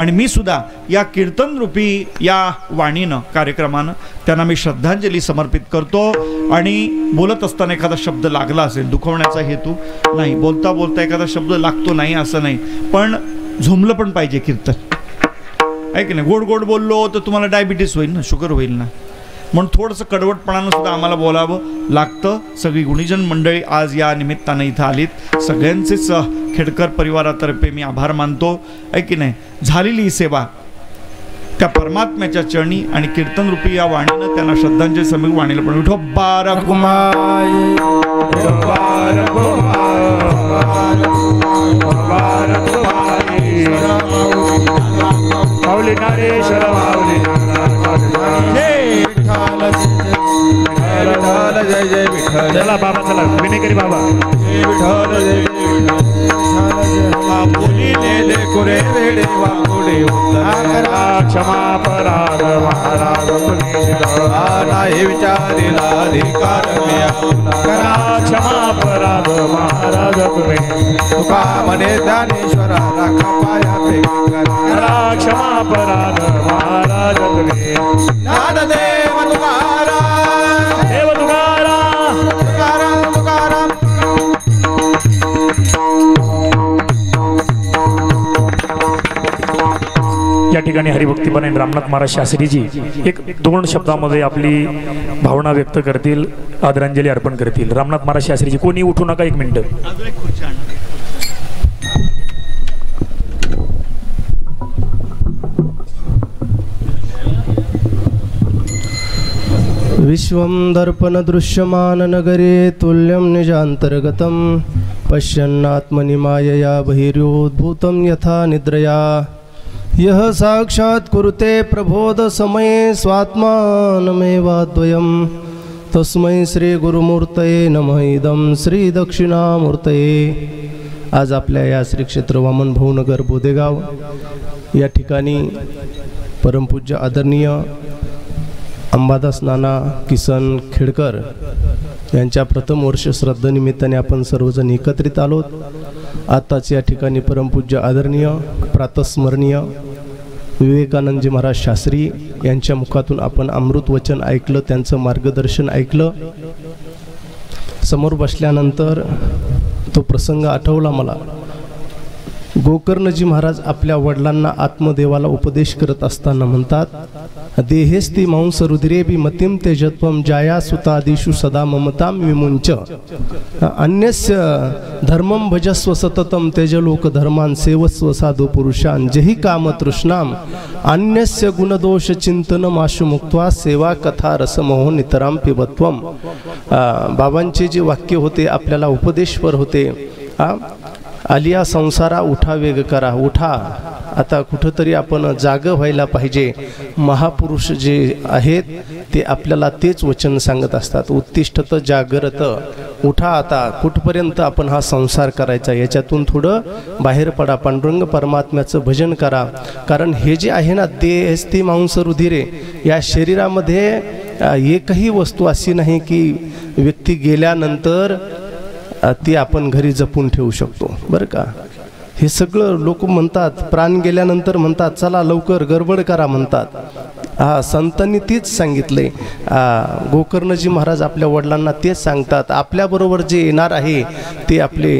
आणि मी सुद्धा या कीर्तन रूपी या वाणीनं कार्यक्रमानं त्यांना मी श्रद्धांजली समर्पित करतो. आणि बोलत असताना एखादा शब्द लागला असेल, दुखवण्याचा हेतू नाही, बोलता बोलता एखादा शब्द लागतो नाही असं नाही, पण झुमलं पण पाहिजे कीर्तन आहे की नाही. गोड गोड बोललो तर तुम्हाला डायबिटीस होईल ना, शुगर होईल ना. म्हणून थोडंसं कडवटपणानं सुद्धा आम्हाला बोलावं लागतं. सगळी गुणीजन मंडळी आज या निमित्तानं इथं आलीत. सगळ्यांचेच खेडकर परिवारातर्फे मी आभार मानतो. आहे की नाही. झालेली ही सेवा त्या परमात्म्याच्या चरणी आणि कीर्तन रूपी या वाणीनं त्यांना श्रद्धांजली समीप वाणीला पण विठो बारा माऊली नारेश्वर माऊली जय जय विठ्ठल. चला बाबा चला विनेकरी बाबा विठ्ठल जय बोलिले कुरे वेडे वाकुडे क्षमा पराध महाराज नाही विचारिला अधिकार करा क्षमा पराध महाराज तुम्ही तुका म्हणे ज्ञानेश्वरा राखा पाया पे करा क्षमा पराध महाराज तुम्ही ज्ञानदेव तुकाराम देव तुकाराम तुकाराम तुकाराम. या ठिकाणी हरिभक्तीपणे रामनाथ महाराज शास्त्रीजी एक 2 शब्दामध्ये आपली भावना व्यक्त करतील, आदरांजली अर्पण करतील. रामनाथ महाराज शास्त्रीजी. कोणी उठू नका, 1 मिनिट. विश्वं दर्पण दृश्यमान नगरे तुल्यं निजान्तर्गतं पश्यन्नात्मनि मायया बहिर्योद्भूतं यथा निद्रया यः साक्षात् कुरुते प्रबोध समये स्वात्मानमेवाद्वयं तस्मै श्री गुरुमूर्तये नमः. इदं श्री दक्षिणामूर्तये. आज आपल्या या श्री क्षेत्र वामन भाऊनगर बोदेगाव या ठिकाणी परमपूज्य आदरणीय अंबादास नाना किसन खेडकर यांच्या प्रथम वर्ष श्रद्धेनिमित्ताने आपण सर्वजण एकत्रित आलोत. आताच या ठिकाणी परमपूज्य आदरणीय प्रातस्मरणीय विवेकानंदजी महाराज शास्त्री यांच्या मुखातून आपण अमृत वचन ऐकलं, त्यांचं मार्गदर्शन ऐकलं. समोर बसल्यानंतर तो प्रसंग आठवला मला. गोकर्णजी महाराज आपल्या वडिलांना आत्मदेवाला उपदेश करत असताना म्हणतात, देहेस्ती मांस रुद्रेबी मतिम तेजत्वम जाया सुतादिषु सदा ममताम विमुंच अन्यस्य धर्मम भजस्व सततम तेजलोक धर्मान सेवस्व साधु पुरुषान जही काम तृष्णाम अन्यस्य गुणदोष चिंतनम आशु मुक्त्वा सेवा कथा रसमोह नितराम पिबत्वम. बाबांचे जे वाक्य होते आपल्याला उपदेशपर होते. आलिया संसारा उठा वेग करा. उठा, आता कुठंतरी आपण जागं व्हायला पाहिजे. महापुरुष जे आहेत ते आपल्याला तेच वचन सांगत असतात. उत्तिष्ठत जागरत. उठा, आता कुठपर्यंत आपण हा संसार करायचा, याच्यातून थोडं बाहेर पडा, पांडुरंग परमात्म्याचं भजन करा. कारण हे जे आहे ना, देहस्ती मांस रुधिरे, या शरीरामध्ये एकही वस्तू अशी नाही की व्यक्ती गेल्यानंतर ती आपण घरी जपून ठेवू शकतो. बरं का. हे सगळं लोक म्हणतात, प्राण गेल्यानंतर म्हणतात चला लवकर गडबड करा म्हणतात. संतांनी तेच सांगितलंय. गोकर्णजी महाराज आपल्या वडिलांना तेच सांगतात. आपल्याबरोबर जे येणार आहे ते आपले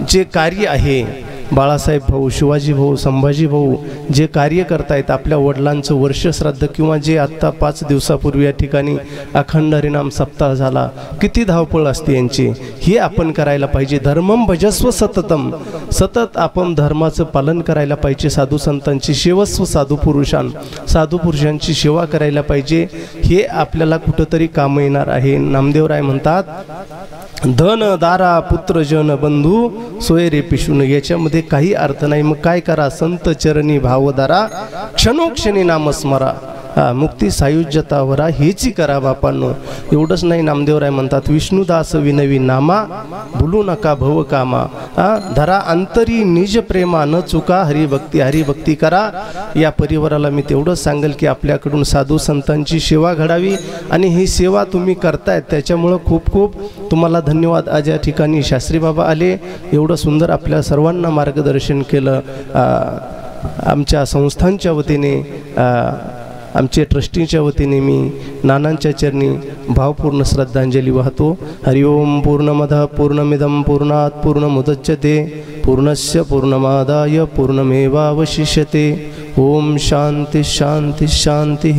जे कार्य आहे, बाळासाहेब भाऊ, शिवाजी भाऊ, संभाजी भाऊ जे कार्य करतायत, आपल्या वडिलांचं वर्ष श्राद्ध किंवा जे आत्ता 5 दिवसापूर्वी या ठिकाणी अखंड हरिनाम सप्ताह झाला, किती धावपळ असते यांची. हे आपण करायला पाहिजे. धर्मम भजस्व सततम. सतत आपण धर्माचं पालन करायला पाहिजे. साधू संतांची सेवस्व साधू पुरुषांची सेवा करायला पाहिजे. हे आपल्याला कुठंतरी काम येणार आहे. नामदेवराय म्हणतात, धन दारा पुत्र जन बंधू सोय रे पिशून. याच्यामध्ये काही अर्थ नाही. मग काय करा, संत चरणी भावदारा क्षणोक्षणी नामस्मरा. मुक्ती सायुज्यतावरा हेची करा बापांनो. एवढंच नाही, नामदेवराय म्हणतात, विष्णुदास विनवी नामा भुलू नका भव कामा. धरा अंतरी निज प्रेमा न चुका हरिभक्ती करा. या परिवाराला मी तेवढंच सांगेल की आपल्याकडून साधू संतांची सेवा घडावी आणि ही सेवा तुम्ही करतायत त्याच्यामुळं खूप खूप तुम्हाला धन्यवाद. आज या ठिकाणी शास्त्री बाबा आले, एवढं सुंदर आपल्या सर्वांना मार्गदर्शन केलं. आमच्या संस्थांच्या वतीने, आमचे ट्रस्टीच्या वतीने मी नानांच्या चरणी भावपूर्ण श्रद्धांजली वाहतो. हरिओम. पूर्णमदः पूर्णमिदं पूर्णात् पूर्णमुदच्यते पूर्णस्य पूर्णमादाय पूर्णमेवावशिष्यते. ओम शांती शांती शांती.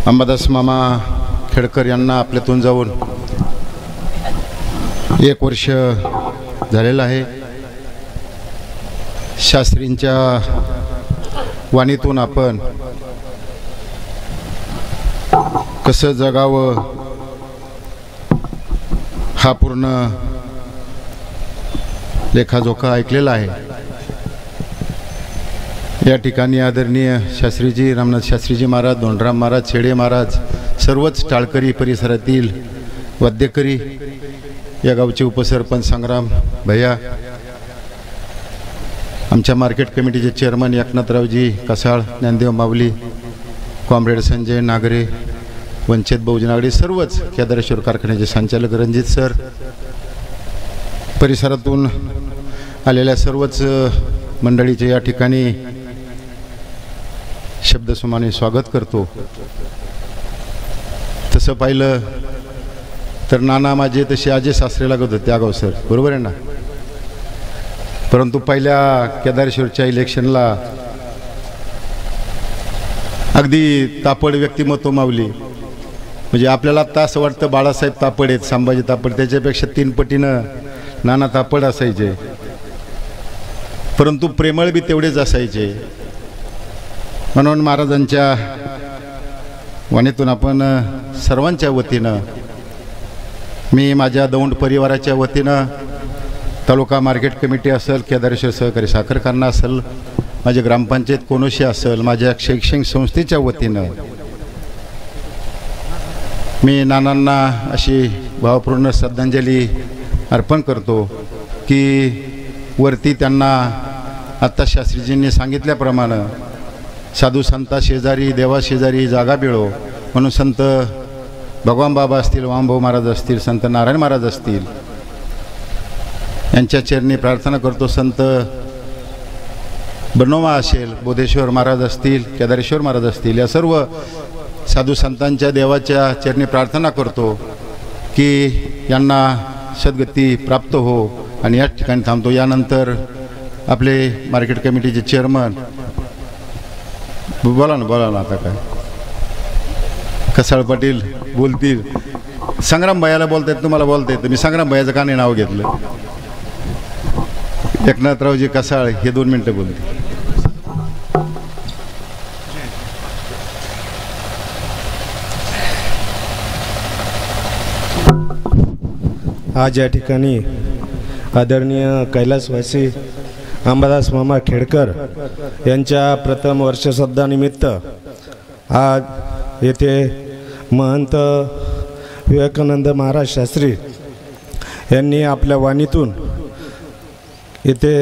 अंबादास मामा खेडकर यांना आपल्यातून जाऊन 1 वर्ष झालेलं आहे. शास्त्रींच्या वाणीतून आपण कसं जगावं हा पूर्ण लेखाजोखा ऐकलेला आहे. या ठिकाणी आदरणीय शास्त्रीजी, रामनाथ शास्त्रीजी महाराज, धोंडराम महाराज, छेडे महाराज, सर्वच टाळकरी परिसरातील वाद्यकरी, या गावचे उपसरपंच संग्राम भैया, आमच्या मार्केट कमिटीचे चेअरमन एकनाथरावजी कसाळ, ज्ञानदेव माऊली, कॉम्रेड संजय नागरे, वंचित बहुजन आघाडी, सर्वच केदारेश्वर कारखान्याचे संचालक रणजित सर, परिसरातून आलेल्या सर्वच मंडळीचे या ठिकाणी शब्दसुमाने स्वागत करतो. तसं पाहिलं तर नाना माझे तसे आजे सासरे लागत होते आगाव सर, बरोबर आहे ना. परंतु पहिल्या केदारेश्वरच्या इलेक्शनला अगदी तापड व्यक्तिमत्व मावली. म्हणजे आपल्याला आता असं वाटतं बाळासाहेब तापड आहेत, संभाजी तापड, त्याच्यापेक्षा 3 पटीनं नाना तापड असायचे. परंतु प्रेमळ बी तेवढेच असायचे. म्हणून महाराजांच्या वाणीतून आपण सर्वांच्या वतीनं, मी माझ्या दौंड परिवाराच्या वतीनं, तालुका मार्केट कमिटी असेल, केदारेश्वर सहकारी साखर कारखाना असेल, माझे ग्रामपंचायत कोनोशी असेल, माझ्या शैक्षणिक संस्थेच्या वतीनं मी नानांना अशी भावपूर्ण श्रद्धांजली अर्पण करतो की वरती त्यांना आत्ता शास्त्रीजींनी सांगितल्याप्रमाणे साधू संता शेजारी, देवा शेजारी जागा मिळो म्हणून संत भगवान बाबा असतील, वामभाऊ महाराज असतील, संत नारायण महाराज असतील, यांच्या चरणी प्रार्थना करतो. संत बनोमा असेल, बोधेश्वर महाराज असतील, केदारेश्वर महाराज असतील, या सर्व साधू संतांच्या देवाच्या चरणी प्रार्थना करतो की यांना सद्गती प्राप्त हो. आणि याच ठिकाणी थांबतो. यानंतर आपले मार्केट कमिटीचे चेअरमन, बोला ना आता काय, कसाळ पाटील बोलतील. संग्राम भैयाला बोलता येत, तुम्हाला बोलता येतं, मी संग्राम भैयाचं का नाही नाव घेतलं. एकनाथरावजी कसाळ हे 2 मिनटं बोलतील. आज या ठिकाणी आदरणीय कैलासवासी अंबादास मामा खेडकर यांच्या प्रथम वर्षश्राद्धानिमित्त आज येथे महंत विवेकानंद महाराज शास्त्री यांनी आपल्या वाणीतून येथे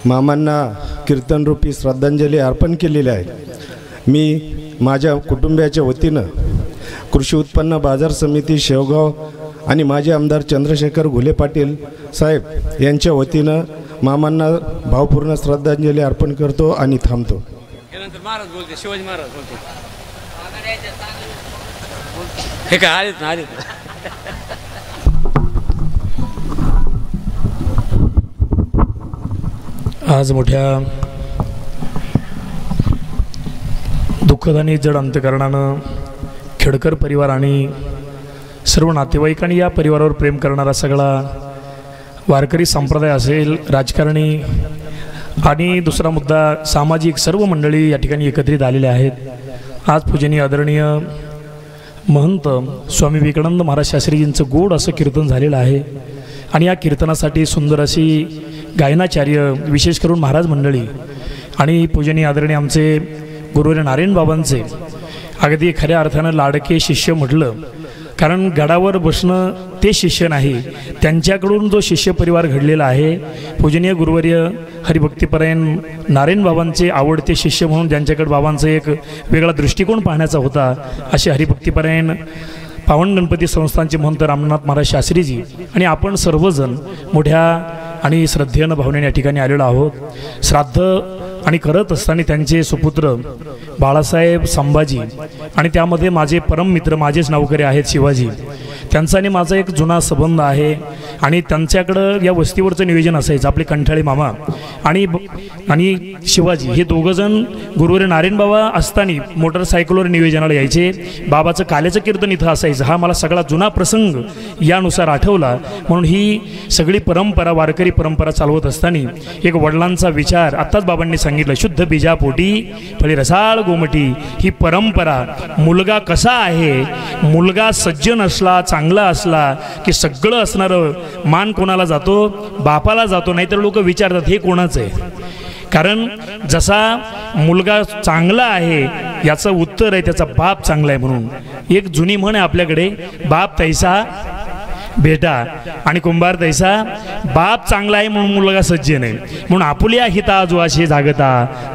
मामांना कीर्तनरूपी श्रद्धांजली अर्पण केलेली आहे. मी माझ्या कुटुंबियाच्या वतीनं कृषी उत्पन्न बाजार समिती शेवगाव आणि माजी आमदार चंद्रशेखर घुले पाटील साहेब यांच्या वतीनं मामांना भावपूर्ण श्रद्धांजली अर्पण करतो आणि थांबतो. महाराज बोलते, शिवाजी महाराज बोलते. हे काय आलेत ना, आलेत. आज मोठ्या दुःखद आणि जड अंतकरणानं खेडकर परिवार आणि सर्व नातेवाईकांनी या परिवारावर प्रेम करणारा सगळा वारकरी संप्रदाय असेल, राजकारणी आणि दुसरा मुद्दा सामाजिक सर्व मंडळी या ठिकाणी एकत्रित आलेले आहेत. आज पूजनीय आदरणीय महंत स्वामी विवेकानंद महाराज शास्त्रीजींचं गोड असं कीर्तन झालेलं आहे. आणि या कीर्तनासाठी सुंदर अशी गायनाचार्य, विशेष करून महाराज मंडळी आणि पूजनीय आदरणीय आमचे गुरुवर्य नारायण बाबांचे अगदी खऱ्या अर्थानं लाडके शिष्य म्हटलं, कारण गडावर बसणं ते शिष्य नाही, त्यांच्याकडून जो शिष्य परिवार घडलेला आहे. पूजनीय गुरुवर्य हरिभक्तीपरायण नारायण बाबांचे आवडते शिष्य म्हणून ज्यांच्याकडे बाबांचा एक वेगळा दृष्टिकोन पाहण्याचा होता, असे हरिभक्तीपरायण पावन गणपती संस्थानचे महंत रामनाथ महाराज शास्त्रीजी आणि आपण सर्वजण मोठ्या आणि श्रद्धेनं भावनेने या ठिकाणी आलेलो आहोत. श्राद्ध आणि करत असताना त्यांचे सुपुत्र बाळासाहेब संभाजी आणि त्यामध्ये माझे परम मित्र माझेच नौकरी आहेत शिवाजी, त्यांचा आणि माझा एक जुना संबंध आहे. आणि त्यांच्याकडं या वस्तीवरचं नियोजन असायचं. आपले कंठाळे मामा आणि शिवाजी हे दोघंजण गुरुवारी नारायण बाबा असताना मोटरसायकलवर नियोजनाला यायचे. बाबाचं काल्याचं कीर्तन इथं असायचं. हा मला सगळा जुना प्रसंग यानुसार आठवला. म्हणून ही सगळी परंपरा वारकरी परंपरा चालवत असताना एक वडिलांचा विचार आत्ताच बाबांनी सांगितलं, शुद्ध बीजापोटी फळी रसाळ गोमटी. ही परंपरा मुलगा कसा आहे, मुलगा सज्जन असला चांगला असला की सगळं असणारं मान कोणाला जातो, बापाला जातो. नाहीतर लोक विचारतात हे कोणाचं आहे. कारण जसा मुलगा चांगला आहे याचं उत्तर आहे त्याचा बाप चांगला आहे. म्हणून एक जुनी म्हण आहे आपल्याकडे, बाप तैसा बेटा आणि कुंभार तैसा. बाप चांगला आहे म्हणून मुलगा सज्जन आहे. म्हणून आपुल्या हिता जुआशी जागता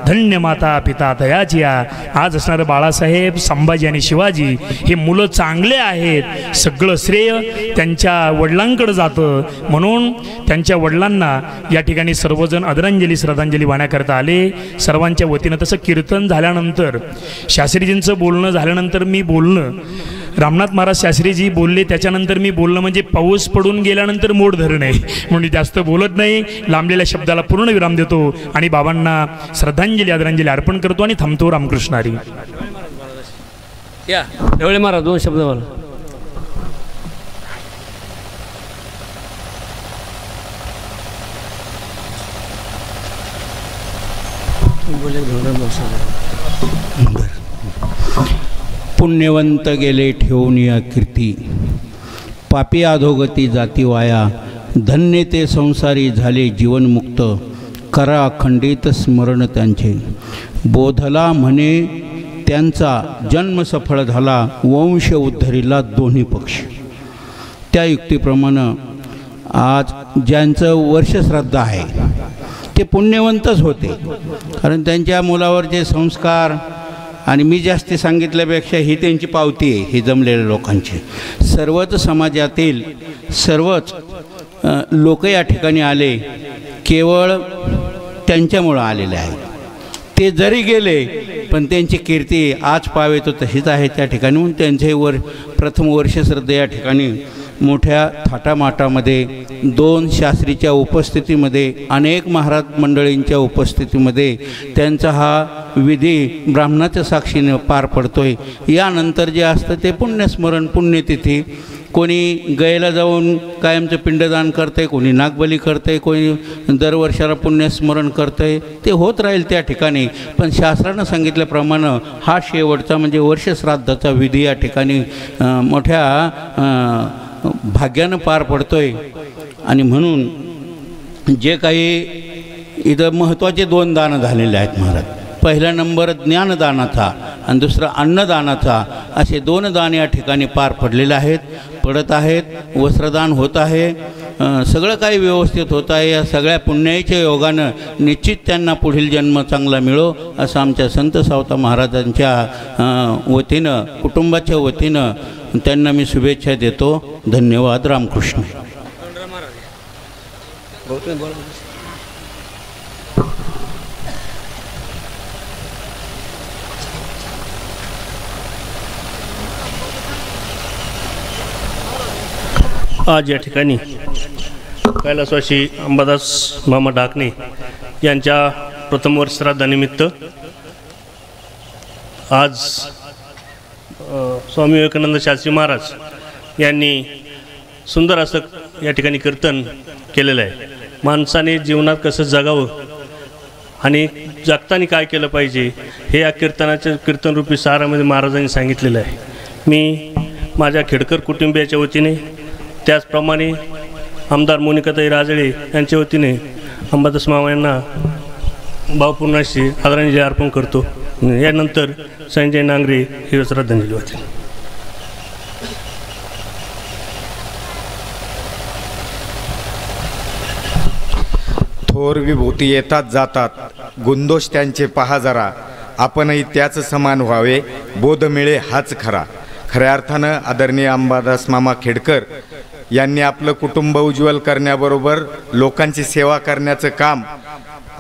धन्य माता पिता तयाचिया. आज असणारं बाळासाहेब संभाजी आणि शिवाजी हे मुलं चांगले आहेत. सगळं श्रेय त्यांच्या वडिलांकडे जातं. म्हणून त्यांच्या वडिलांना या ठिकाणी सर्वजण आदरांजली श्रद्धांजली वाहण्याकरता आले सर्वांच्या वतीनं. तसं कीर्तन झाल्यानंतर शास्त्रीजींचं बोलणं झाल्यानंतर मी बोलणं, रामनाथ महाराज शास्त्रीजी बोलले त्याच्यानंतर मी बोलणं म्हणजे पाऊस पडून गेल्यानंतर मोड धरण आहे. म्हणून जास्त बोलत नाही, लांबलेल्या शब्दाला पूर्ण विराम देतो आणि बाबांना श्रद्धांजली आदरांजली अर्पण करतो आणि थांबतो. रामकृष्ण हरी. या ढवळे महाराज 2 शब्द बोला. पुण्यवंत गेले ठेवून या कीर्ती, पापी अधोगती जाती वाया. धन्य ते संसारी झाले जीवनमुक्त, करा अखंडित स्मरण त्यांचे. बोधला म्हणे त्यांचा जन्म सफळ झाला, वंश उद्धरीला दोन्ही पक्ष. त्या युक्तीप्रमाणे आज ज्यांचं वर्षश्राद्ध आहे ते पुण्यवंतच होते. कारण त्यांच्या मुलावरचे संस्कार आणि मी जास्त सांगितल्यापेक्षा ही त्यांची पावती आहे. ही जमलेल्या लोकांची सर्वच समाजातील सर्वच लोक या ठिकाणी आले, केवळ त्यांच्यामुळं आलेले आहेत. ते जरी गेले पण त्यांची कीर्ती आज पावे तो तशीच आहे त्या ठिकाणी. म्हणून त्यांचे प्रथम वर्षश्रद्धा या ठिकाणी मोठ्या थाटामाटामध्ये 2 शास्त्रीच्या उपस्थितीमध्ये, अनेक महाराज मंडळींच्या उपस्थितीमध्ये त्यांचा हा विधी ब्राह्मणाच्या साक्षीने पार पडतोय. यानंतर जे असतं ते पुण्यस्मरण, पुण्यतिथी. कोणी गयेला जाऊन कायमचं पिंडदान करतं आहे, कोणी नागबली करतं आहे, कोणी दरवर्षाला पुण्यस्मरण करतं आहे. ते होत राहील त्या ठिकाणी. पण शास्त्रानं सांगितल्याप्रमाणे हा शेवटचा म्हणजे वर्षश्राद्धाचा विधी या ठिकाणी मोठ्या भाग्यानं पार पडतोय. आणि म्हणून जे काही इथं महत्त्वाचे 2 दानं झालेले आहेत महाराज. पहिला नंबर ज्ञानदानाचा आणि दुसरा अन्नदानाचा. असे 2 दान या ठिकाणी पार पडलेले आहेत, पडत आहेत. वस्त्रदान होत आहे, सगळं काही व्यवस्थित होत आहे. या सगळ्या पुण्याच्या योगानं निश्चित त्यांना पुढील जन्म चांगला मिळो असं आमच्या संत सावता महाराजांच्या वतीनं, कुटुंबाच्या वतीनं त्यांना मी शुभेच्छा देतो. धन्यवाद. रामकृष्ण. आज या ठिकाणी कैलासवासी अंबादास मामा डाकणे यांच्या प्रथम वर्ष श्राद्धानिमित्त आज स्वामी विवेकानंद शास्त्री महाराज यांनी सुंदर असं या ठिकाणी कीर्तन केलेलं आहे. माणसाने जीवनात कसं जगावं आणि जगताना काय केलं पाहिजे हे या कीर्तनाच्या कीर्तनरूपी सारामध्ये महाराजांनी सांगितलेलं आहे. मी माझ्या खेडकर कुटुंबियाच्या वतीने, त्याचप्रमाणे आमदार मोनिकाताई राजळे यांच्या वतीने अंबादास मामा यांना भावपूर्ण अशी आदरांजली अर्पण करतो. यानंतर संजय नांगरे हे श्रद्धांजली वाचतील. थोर विभूती येतात जातात, गुंदोष त्यांचे पहा जरा. आपणही त्याच समान व्हावे, बोध मिळे हाच खरा. खऱ्या अर्थानं आदरणीय अंबादास मामा खेडकर यांनी आपलं कुटुंब उज्ज्वल करण्याबरोबर लोकांची सेवा करण्याचं काम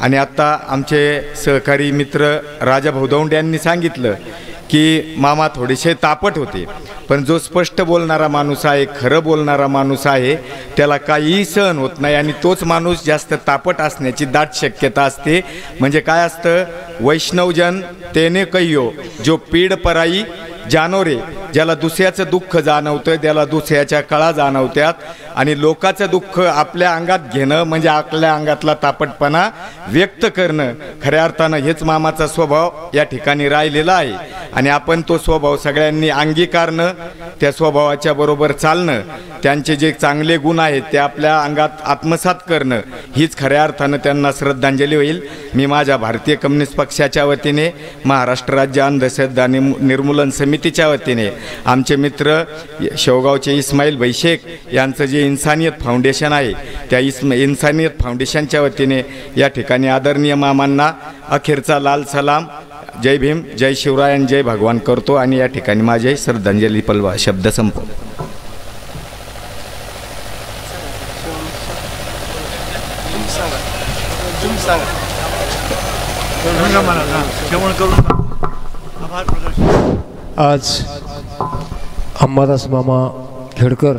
आणि आत्ता आमचे सहकारी मित्र राजा भौदौंड यांनी सांगितलं की मामा थोडेसे तापट होते, पण जो स्पष्ट बोलणारा माणूस आहे, खरं बोलणारा माणूस आहे, त्याला काहीही सहन होत नाही आणि तोच माणूस जास्त तापट असण्याची दाट शक्यता असते. म्हणजे काय असतं, वैष्णवजन तेने कहियो जो पीड पराई जानो रे, ज्याला दुसऱ्याचं दुःख जाणवतं त्याला दुसऱ्याच्या कळा जाणवत्यात, आणि लोकाचं दुःख आपल्या अंगात घेणं म्हणजे आपल्या अंगातला तापटपणा व्यक्त करणं, खऱ्या अर्थानं हेच मामाचा स्वभाव या ठिकाणी राहिलेला आहे. आणि आपण तो स्वभाव सगळ्यांनी अंगीकारणं, त्या स्वभावाच्या बरोबर चालणं, त्यांचे जे चांगले गुण आहेत ते आपल्या अंगात आत्मसात करणं, हीच खऱ्या अर्थानं त्यांना श्रद्धांजली होईल. मी माझ्या भारतीय कम्युनिस्ट पक्षाच्या वतीने, महाराष्ट्र राज्य अंधश्रद्धा निर्मूलन समितीच्या वतीने, आमचे मित्र शेवगावचे इस्माईल भाई शेख यांचं जे इन्सानियत फाउंडेशन आहे त्या इन्सानियत फाउंडेशनच्या वतीने या ठिकाणी आदरणीय मामांना अखेरचा लाल सलाम, जय भीम, जय शिवराय आणि जय भगवान करतो आणि या ठिकाणी माझे श्रद्धांजली शब्द संपवतो. आज अंबादास मामा खेडकर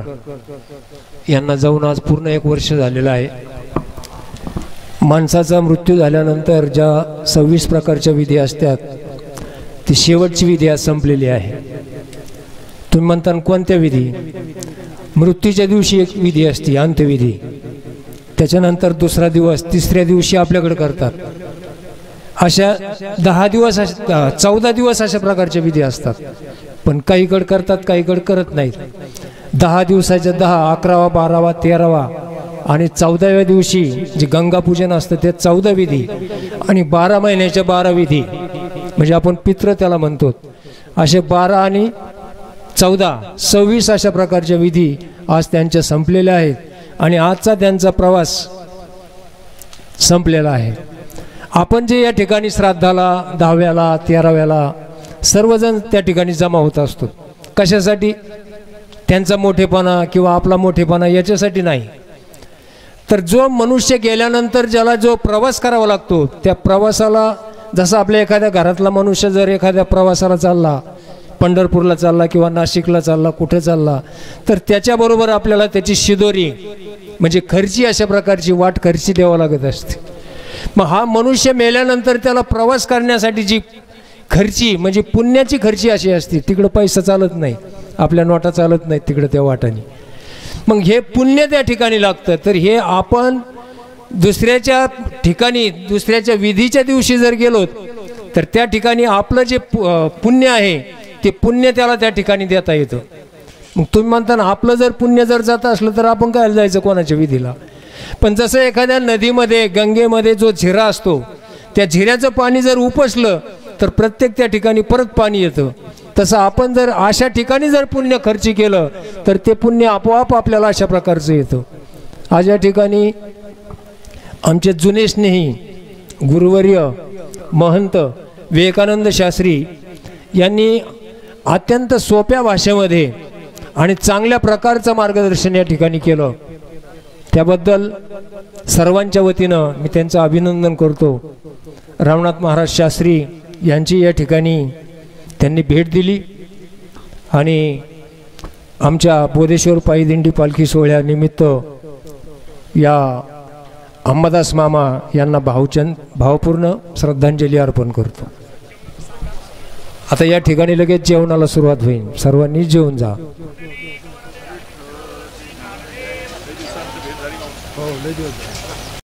यांना जाऊन आज पूर्ण 1 वर्ष झालेलं आहे. माणसाचा मृत्यू झाल्यानंतर ज्या 26 प्रकारच्या विधी असतात ती शेवटची विधी आज संपलेली आहे. तुम्ही म्हणता कोणत्या विधी? मृत्यूच्या दिवशी एक विधी असते अंत्यविधी, त्याच्यानंतर दुसरा दिवस, तिसऱ्या दिवशी आपल्याकडे करतात. अशा 10 दिवस 14 दिवस अशा प्रकारच्या विधी असतात, पण काहीकडे करतात काहीकडे करत नाहीत. 10 दिवसाच्या 10, 11वा 12वा 13वा आणि 14व्या दिवशी जे गंगापूजन असतं ते 14 विधी आणि 12 महिन्याच्या 12 विधी, म्हणजे आपण पितृ त्याला म्हणतो. असे 12 आणि 14 26 अशा प्रकारच्या विधी आज त्यांच्या संपलेल्या आहेत आणि आजचा त्यांचा प्रवास संपलेला आहे. आपण जे या ठिकाणी श्राद्धाला 10व्याला 13व्याला सर्वजण त्या ठिकाणी जमा होत असतो, कशासाठी? त्यांचा मोठेपणा किंवा आपला मोठेपणा याच्यासाठी नाही, तर जो मनुष्य गेल्यानंतर ज्याला जो प्रवास करावा लागतो त्या प्रवासाला, जसं आपल्या एखाद्या घरातला मनुष्य जर एखाद्या प्रवासाला चालला, पंढरपूरला चालला किंवा नाशिकला चालला, कुठे चालला, तर त्याच्याबरोबर आपल्याला त्याची शिदोरी म्हणजे खर्ची अशा प्रकारची वाट खर्ची द्यावं लागत असते. मग हा मनुष्य मेल्यानंतर त्याला प्रवास करण्यासाठी जी खर्ची म्हणजे पुण्याची खर्ची अशी असते, तिकडं पैसा चालत नाही, आपल्या नोटा चालत नाहीत तिकडं त्या वाटाने. मग हे पुण्य त्या ठिकाणी लागतं. तर हे आपण दुसऱ्याच्या ठिकाणी दुसऱ्याच्या विधीच्या दिवशी जर गेलो तर त्या ठिकाणी आपलं जे पुण्य आहे ते पुण्य त्याला त्या ठिकाणी देता येतं. मग तुम्ही म्हणता ना आपलं जर पुण्य जर जात असलं तर आपण काय जायचं कोणाच्या विधीला? पण जसं एखाद्या नदीमध्ये गंगेमध्ये जो झिरा असतो त्या झिऱ्याचं पाणी जर उपसलं तर प्रत्येक त्या ठिकाणी परत पाणी येतं. तसं आपण जर अशा ठिकाणी जर पुण्य खर्ची केलं तर ते पुण्य आपोआप आपल्याला अशा प्रकारचं येतं. आज या ठिकाणी आमचे जुने स्नेही गुरुवर्य महंत विवेकानंद शास्त्री यांनी अत्यंत सोप्या भाषेमध्ये आणि चांगल्या प्रकारचं मार्गदर्शन या ठिकाणी केलं. त्याबद्दल सर्वांच्या वतीनं मी त्यांचं अभिनंदन करतो. रामनाथ महाराज शास्त्री यांची या ठिकाणी त्यांनी भेट दिली आणि आमच्या बोधेश्वर पायीदिंडी पालखी सोहळ्यानिमित्त या अंबादास मामा यांना भावपूर्ण श्रद्धांजली अर्पण करतो. आता या ठिकाणी लगेच जेवणाला सुरुवात होईल, सर्वांनी जेवून जा. हो,